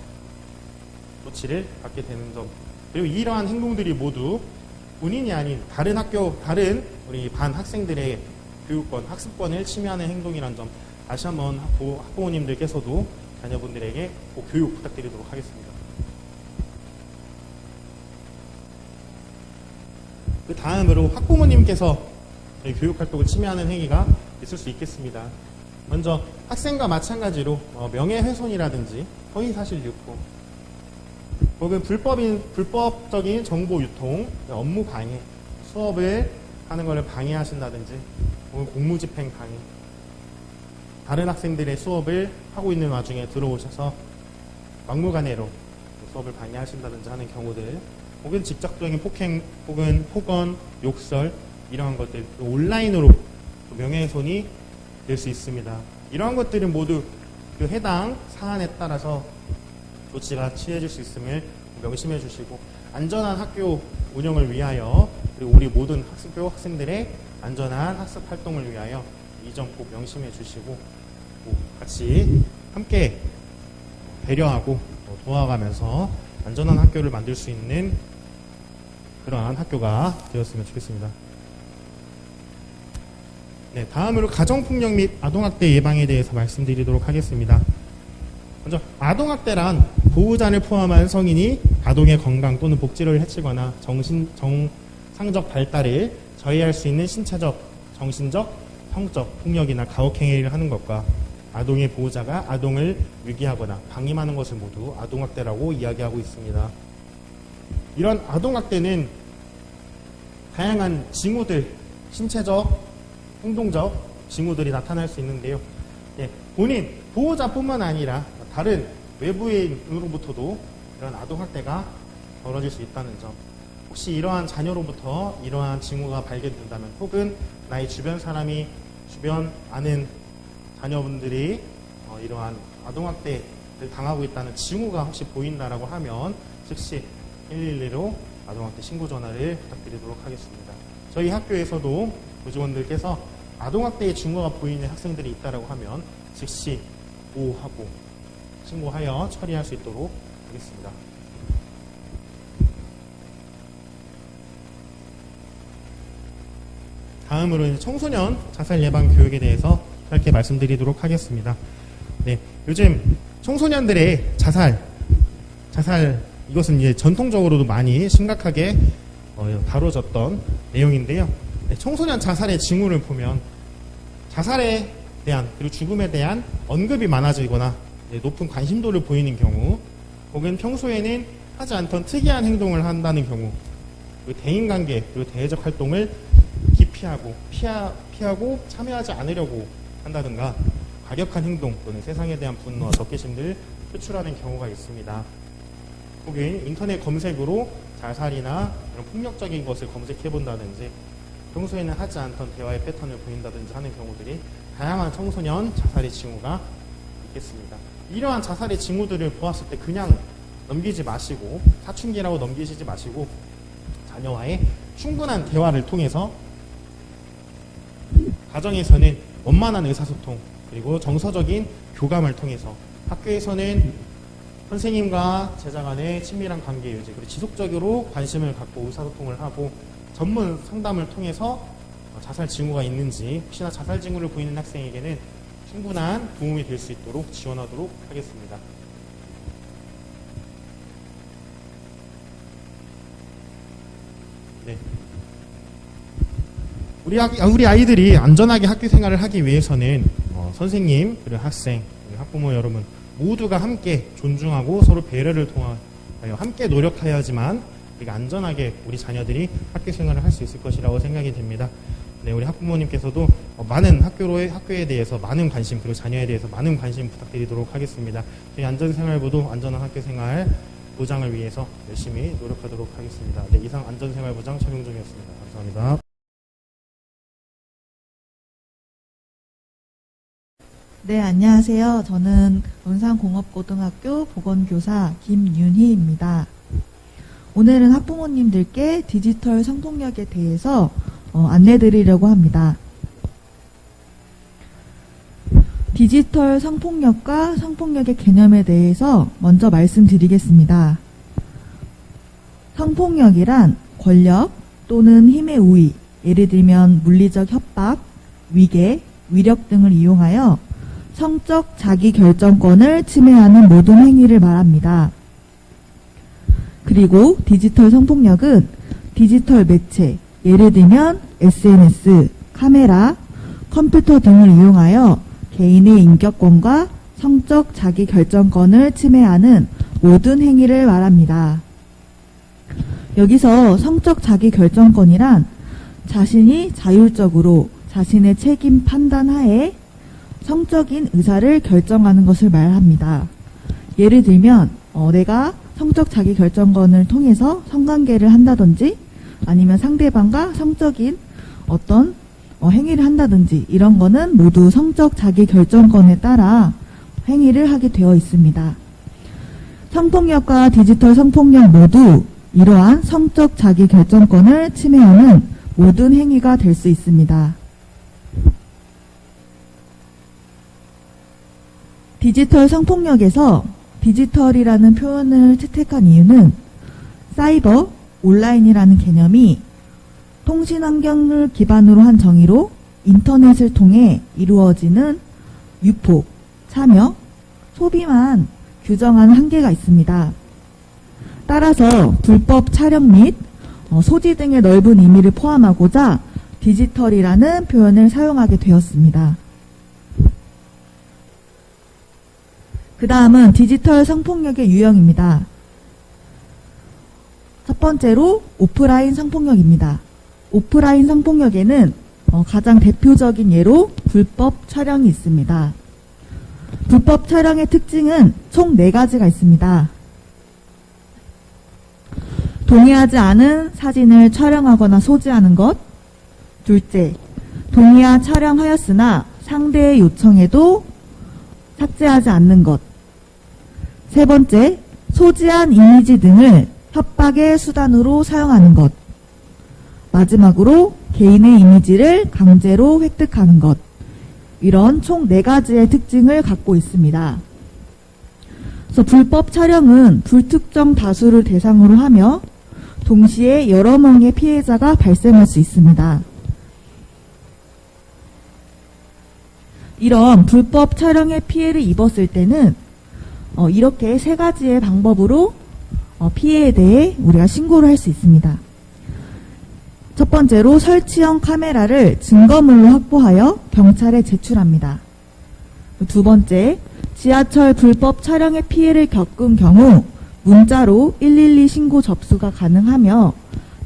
조치를 받게 되는 점, 그리고 이러한 행동들이 모두 본인이 아닌 다른 우리 반 학생들의 교육권, 학습권을 침해하는 행동이란 점, 다시 한번 학부모님들께서도 자녀분들에게 꼭 교육 부탁드리도록 하겠습니다. 그 다음으로 학부모님께서 저희 교육활동을 침해하는 행위가 있을 수 있겠습니다. 먼저 학생과 마찬가지로 명예훼손이라든지 허위사실 유포, 혹은 불법적인 정보 유통, 업무 방해, 수업을 하는 것을 방해하신다든지, 혹은 공무집행 방해, 다른 학생들의 수업을 하고 있는 와중에 들어오셔서 막무가내로 수업을 방해하신다든지 하는 경우들, 혹은 직접적인 폭행, 혹은 폭언, 욕설, 이러한 것들, 온라인으로 명예훼손이 될 수 있습니다. 이러한 것들은 모두 그 해당 사안에 따라서 조치가 취해질 수 있음을 명심해 주시고, 안전한 학교 운영을 위하여, 그리고 우리 모든 학생들의 안전한 학습 활동을 위하여 이 점 꼭 명심해 주시고, 같이 함께 배려하고 도와가면서 안전한 학교를 만들 수 있는 그러한 학교가 되었으면 좋겠습니다. 네, 다음으로 가정폭력 및 아동학대 예방에 대해서 말씀드리도록 하겠습니다. 먼저 아동학대란 보호자를 포함한 성인이 아동의 건강 또는 복지를 해치거나 정상적 발달을 저해할 수 있는 신체적, 정신적, 성적 폭력이나 가혹행위를 하는 것과 아동의 보호자가 아동을 유기하거나 방임하는 것을 모두 아동학대라고 이야기하고 있습니다. 이런 아동학대는 다양한 징후들, 신체적, 행동적 징후들이 나타날 수 있는데요. 본인, 보호자뿐만 아니라 다른 외부인으로부터도 이런 아동학대가 벌어질 수 있다는 점, 혹시 이러한 자녀로부터 이러한 징후가 발견된다면, 혹은 나의 주변 사람이, 주변 아는 자녀분들이 이러한 아동학대를 당하고 있다는 징후가 혹시 보인다라고 하면 즉시 112로 아동학대 신고 전화를 부탁드리도록 하겠습니다. 저희 학교에서도 교직원들께서 아동학대의 징후가 보이는 학생들이 있다라고 하면 즉시 보호하고 신고하여 처리할 수 있도록 하겠습니다. 다음으로 청소년 자살 예방 교육에 대해서 짧게 말씀드리도록 하겠습니다. 네, 요즘 청소년들의 자살 이것은 이제 전통적으로도 많이 심각하게 다뤄졌던 내용인데요. 네, 청소년 자살의 징후를 보면 자살에 대한, 그리고 죽음에 대한 언급이 많아지거나 높은 관심도를 보이는 경우, 혹은 평소에는 하지 않던 특이한 행동을 한다는 경우, 그리고 대인관계, 그리고 대외적 활동을 기피하고 피하고 참여하지 않으려고 한다든가, 과격한 행동 또는 세상에 대한 분노와 적개심을 표출하는 경우가 있습니다. 혹은 인터넷 검색으로 자살이나 이런 폭력적인 것을 검색해 본다든지, 평소에는 하지 않던 대화의 패턴을 보인다든지 하는 경우들이 다양한 청소년 자살의 징후가 있겠습니다. 이러한 자살의 징후들을 보았을 때 그냥 넘기지 마시고, 사춘기라고 넘기시지 마시고, 자녀와의 충분한 대화를 통해서 가정에서는 원만한 의사소통, 그리고 정서적인 교감을 통해서, 학교에서는 선생님과 제자 간의 친밀한 관계 유지, 그리고 지속적으로 관심을 갖고 의사소통을 하고 전문 상담을 통해서 자살 징후가 있는지, 혹시나 자살 징후를 보이는 학생에게는 충분한 도움이 될 수 있도록 지원하도록 하겠습니다. 네. 우리 아이들이 안전하게 학교 생활을 하기 위해서는 선생님, 그리고 학생, 그리고 학부모 여러분 모두가 함께 존중하고 서로 배려를 통하여 함께 노력해야지만 우리가 안전하게 우리 자녀들이 학교 생활을 할 수 있을 것이라고 생각이 됩니다. 네, 우리 학부모님께서도 많은 학교에 대해서 많은 관심, 그리고 자녀에 대해서 많은 관심 부탁드리도록 하겠습니다. 저희 안전생활부도 안전한 학교 생활 보장을 위해서 열심히 노력하도록 하겠습니다. 네, 이상 안전생활부장 최명종이었습니다. 감사합니다. 네, 안녕하세요. 저는 원산공업고등학교 보건교사 김윤희입니다. 오늘은 학부모님들께 디지털 성폭력에 대해서 안내드리려고 합니다. 디지털 성폭력과 성폭력의 개념에 대해서 먼저 말씀드리겠습니다. 성폭력이란 권력 또는 힘의 우위, 예를 들면 물리적 협박, 위계, 위력 등을 이용하여 성적 자기 결정권을 침해하는 모든 행위를 말합니다. 그리고 디지털 성폭력은 디지털 매체, 예를 들면 SNS, 카메라, 컴퓨터 등을 이용하여 개인의 인격권과 성적 자기결정권을 침해하는 모든 행위를 말합니다. 여기서 성적 자기결정권이란 자신이 자율적으로 자신의 책임 판단하에 성적인 의사를 결정하는 것을 말합니다. 예를 들면 내가 성적 자기결정권을 통해서 성관계를 한다든지 아니면 상대방과 성적인 어떤 행위를 한다든지 이런 거는 모두 성적 자기결정권에 따라 행위를 하게 되어 있습니다. 성폭력과 디지털 성폭력 모두 이러한 성적 자기결정권을 침해하는 모든 행위가 될 수 있습니다. 디지털 성폭력에서 디지털이라는 표현을 채택한 이유는 사이버, 온라인이라는 개념이 통신 환경을 기반으로 한 정의로 인터넷을 통해 이루어지는 유포, 참여, 소비만 규정하는 한계가 있습니다. 따라서 불법 촬영 및 소지 등의 넓은 의미를 포함하고자 디지털이라는 표현을 사용하게 되었습니다. 그 다음은 디지털 성폭력의 유형입니다. 첫 번째로 오프라인 성폭력입니다. 오프라인 성폭력에는 가장 대표적인 예로 불법 촬영이 있습니다. 불법 촬영의 특징은 총 4가지가 있습니다. 동의하지 않은 사진을 촬영하거나 소지하는 것. 둘째, 동의하 촬영하였으나 상대의 요청에도 삭제하지 않는 것. 세 번째, 소지한 이미지 등을 협박의 수단으로 사용하는 것. 마지막으로 개인의 이미지를 강제로 획득하는 것. 이런 총 4가지의 특징을 갖고 있습니다. 그래서 불법 촬영은 불특정 다수를 대상으로 하며 동시에 여러 명의 피해자가 발생할 수 있습니다. 이런 불법 촬영의 피해를 입었을 때는 이렇게 3가지의 방법으로 피해에 대해 우리가 신고를 할 수 있습니다. 첫 번째로 설치형 카메라를 증거물로 확보하여 경찰에 제출합니다. 두 번째, 지하철 불법 촬영의 피해를 겪은 경우 문자로 112 신고 접수가 가능하며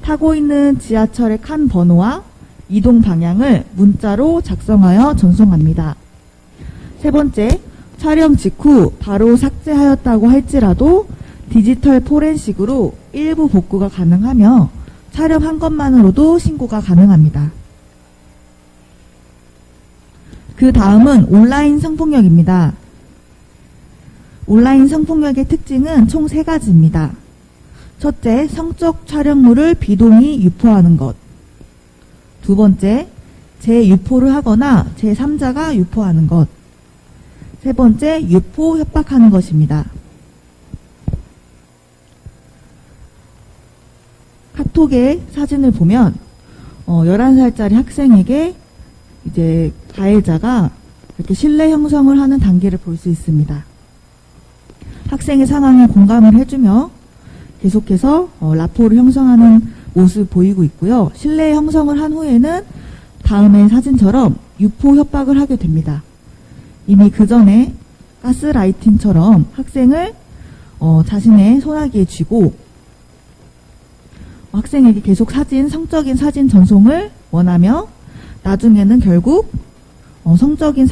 타고 있는 지하철의 칸 번호와 이동 방향을 문자로 작성하여 전송합니다. 세 번째, 촬영 직후 바로 삭제하였다고 할지라도 디지털 포렌식으로 일부 복구가 가능하며 촬영한 것만으로도 신고가 가능합니다. 그 다음은 온라인 성폭력입니다. 온라인 성폭력의 특징은 총 3가지입니다. 첫째, 성적 촬영물을 비동의 유포하는 것. 두 번째, 재유포를 하거나 제3자가 유포하는 것. 세 번째, 유포 협박하는 것입니다. 카톡의 사진을 보면 11살짜리 학생에게 이제 가해자가 이렇게 신뢰 형성을 하는 단계를 볼 수 있습니다. 학생의 상황에 공감을 해주며 계속해서 라포를 형성하는 모습을 보이고 있고요. 신뢰 형성을 한 후에는 다음의 사진처럼 유포 협박을 하게 됩니다. 이미 그 전에 가스라이팅처럼 학생을 자신의 손아귀에 쥐고 학생에게 계속 성적인 사진 전송을 원하며 나중에는 결국 성적인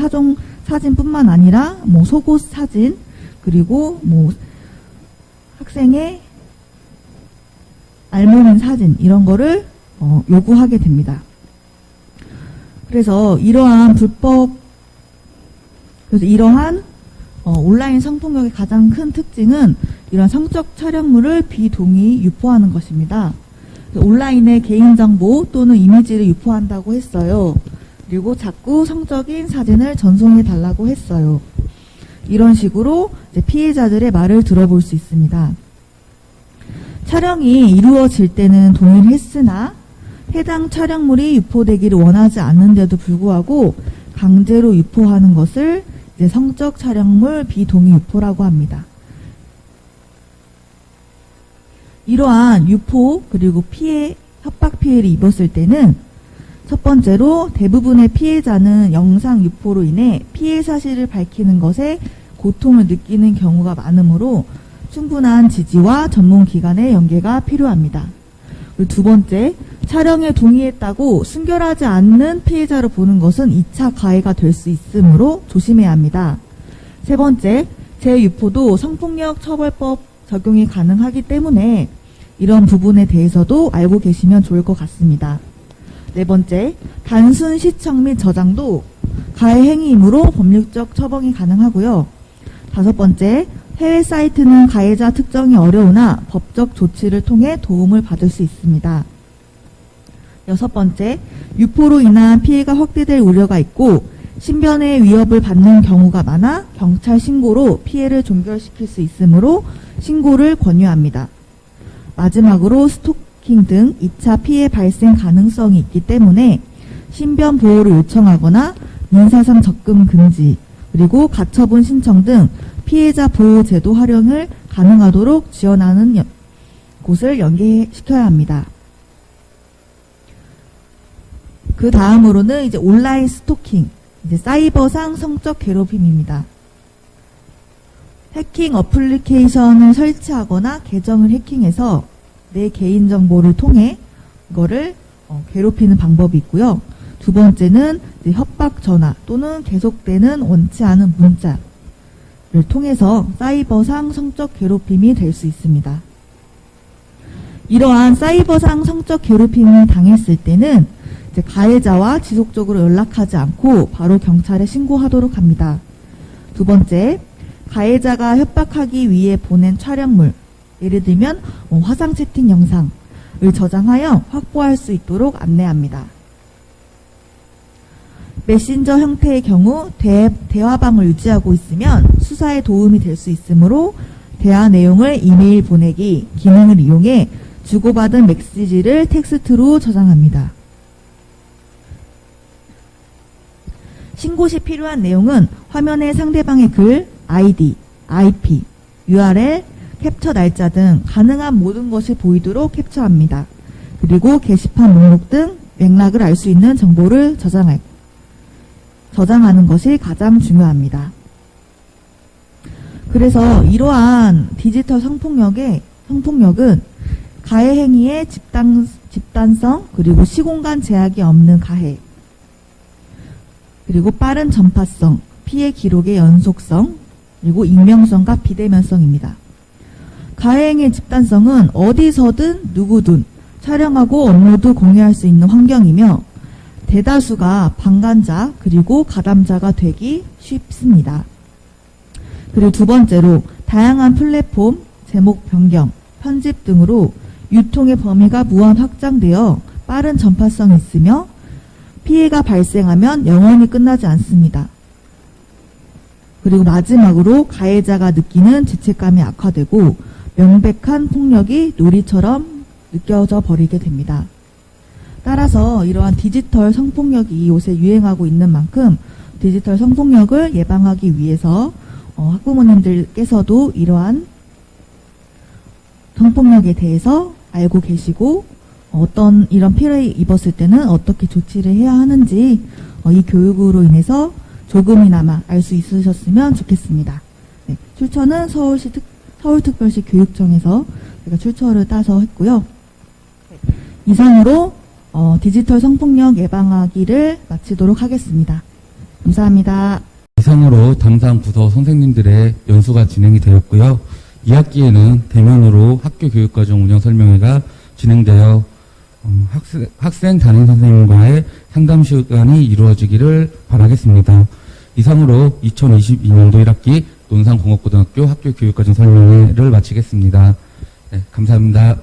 사진뿐만 아니라 속옷 사진 그리고 학생의 알몸인 사진 이런 거를 요구하게 됩니다. 그래서 이러한 온라인 성폭력의 가장 큰 특징은 이런 성적 촬영물을 비동의 유포하는 것입니다. 온라인에 개인정보 또는 이미지를 유포한다고 했어요. 그리고 자꾸 성적인 사진을 전송해 달라고 했어요. 이런 식으로 이제 피해자들의 말을 들어볼 수 있습니다. 촬영이 이루어질 때는 동의를 했으나 해당 촬영물이 유포되기를 원하지 않는데도 불구하고 강제로 유포하는 것을 이제 성적 촬영물 비동의 유포라고 합니다. 이러한 유포 그리고 협박 피해를 입었을 때는 첫 번째로 대부분의 피해자는 영상 유포로 인해 피해 사실을 밝히는 것에 고통을 느끼는 경우가 많으므로 충분한 지지와 전문기관의 연계가 필요합니다. 그리고 두 번째, 촬영에 동의했다고 순결하지 않는 피해자로 보는 것은 2차 가해가 될 수 있으므로 조심해야 합니다. 세 번째, 재유포도 성폭력 처벌법 적용이 가능하기 때문에 이런 부분에 대해서도 알고 계시면 좋을 것 같습니다. 네 번째, 단순 시청 및 저장도 가해 행위이므로 법률적 처벌이 가능하고요. 다섯 번째, 해외 사이트는 가해자 특정이 어려우나 법적 조치를 통해 도움을 받을 수 있습니다. 여섯 번째, 유포로 인한 피해가 확대될 우려가 있고 신변의 위협을 받는 경우가 많아 경찰 신고로 피해를 종결시킬 수 있으므로 신고를 권유합니다. 마지막으로 스토킹 등 2차 피해 발생 가능성이 있기 때문에 신변 보호를 요청하거나 민사상 접근 금지, 그리고 가처분 신청 등 피해자 보호 제도 활용을 가능하도록 지원하는 곳을 연계시켜야 합니다. 그 다음으로는 이제 온라인 스토킹, 이제 사이버상 성적 괴롭힘입니다. 해킹 어플리케이션을 설치하거나 계정을 해킹해서 내 개인정보를 통해 이거를 괴롭히는 방법이 있고요. 두 번째는 이제 협박 전화 또는 계속되는 원치 않은 문자를 통해서 사이버상 성적 괴롭힘이 될 수 있습니다. 이러한 사이버상 성적 괴롭힘을 당했을 때는 이제 가해자와 지속적으로 연락하지 않고 바로 경찰에 신고하도록 합니다. 두 번째, 가해자가 협박하기 위해 보낸 촬영물, 예를 들면 화상 채팅 영상을 저장하여 확보할 수 있도록 안내합니다. 메신저 형태의 경우 대화방을 유지하고 있으면 수사에 도움이 될 수 있으므로 대화 내용을 이메일 보내기 기능을 이용해 주고받은 메시지를 텍스트로 저장합니다. 신고 시 필요한 내용은 화면에 상대방의 글, 아이디, IP, URL, 캡처 날짜 등 가능한 모든 것이 보이도록 캡처합니다. 그리고 게시판 목록 등 맥락을 알 수 있는 정보를 저장하는 것이 가장 중요합니다. 그래서 이러한 디지털 성폭력은 가해 행위의 집단성, 그리고 시공간 제약이 없는 가해, 그리고 빠른 전파성, 피해 기록의 연속성, 그리고 익명성과 비대면성입니다. 가해 행위의 집단성은 어디서든 누구든 촬영하고 업로드 공유할 수 있는 환경이며 대다수가 방관자 그리고 가담자가 되기 쉽습니다. 그리고 두 번째로 다양한 플랫폼, 제목 변경, 편집 등으로 유통의 범위가 무한 확장되어 빠른 전파성이 있으며 피해가 발생하면 영원히 끝나지 않습니다. 그리고 마지막으로 가해자가 느끼는 죄책감이 악화되고 명백한 폭력이 놀이처럼 느껴져 버리게 됩니다. 따라서 이러한 디지털 성폭력이 요새 유행하고 있는 만큼 디지털 성폭력을 예방하기 위해서 학부모님들께서도 이러한 성폭력에 대해서 알고 계시고 어떤 이런 피해를 입었을 때는 어떻게 조치를 해야 하는지 이 교육으로 인해서 조금이나마 알 수 있으셨으면 좋겠습니다. 네, 출처는 서울특별시 교육청에서 제가 출처를 따서 했고요. 이상으로 디지털 성폭력 예방하기를 마치도록 하겠습니다. 감사합니다. 이상으로 담당 부서 선생님들의 연수가 진행이 되었고요. 2학기에는 대면으로 학교 교육과정 운영 설명회가 진행되어 학생 담임 선생님과의 상담 시간이 이루어지기를 바라겠습니다. 이상으로 2022년도 1학기 논산공업고등학교 학교 교육과정 설명회를 마치겠습니다. 네, 감사합니다.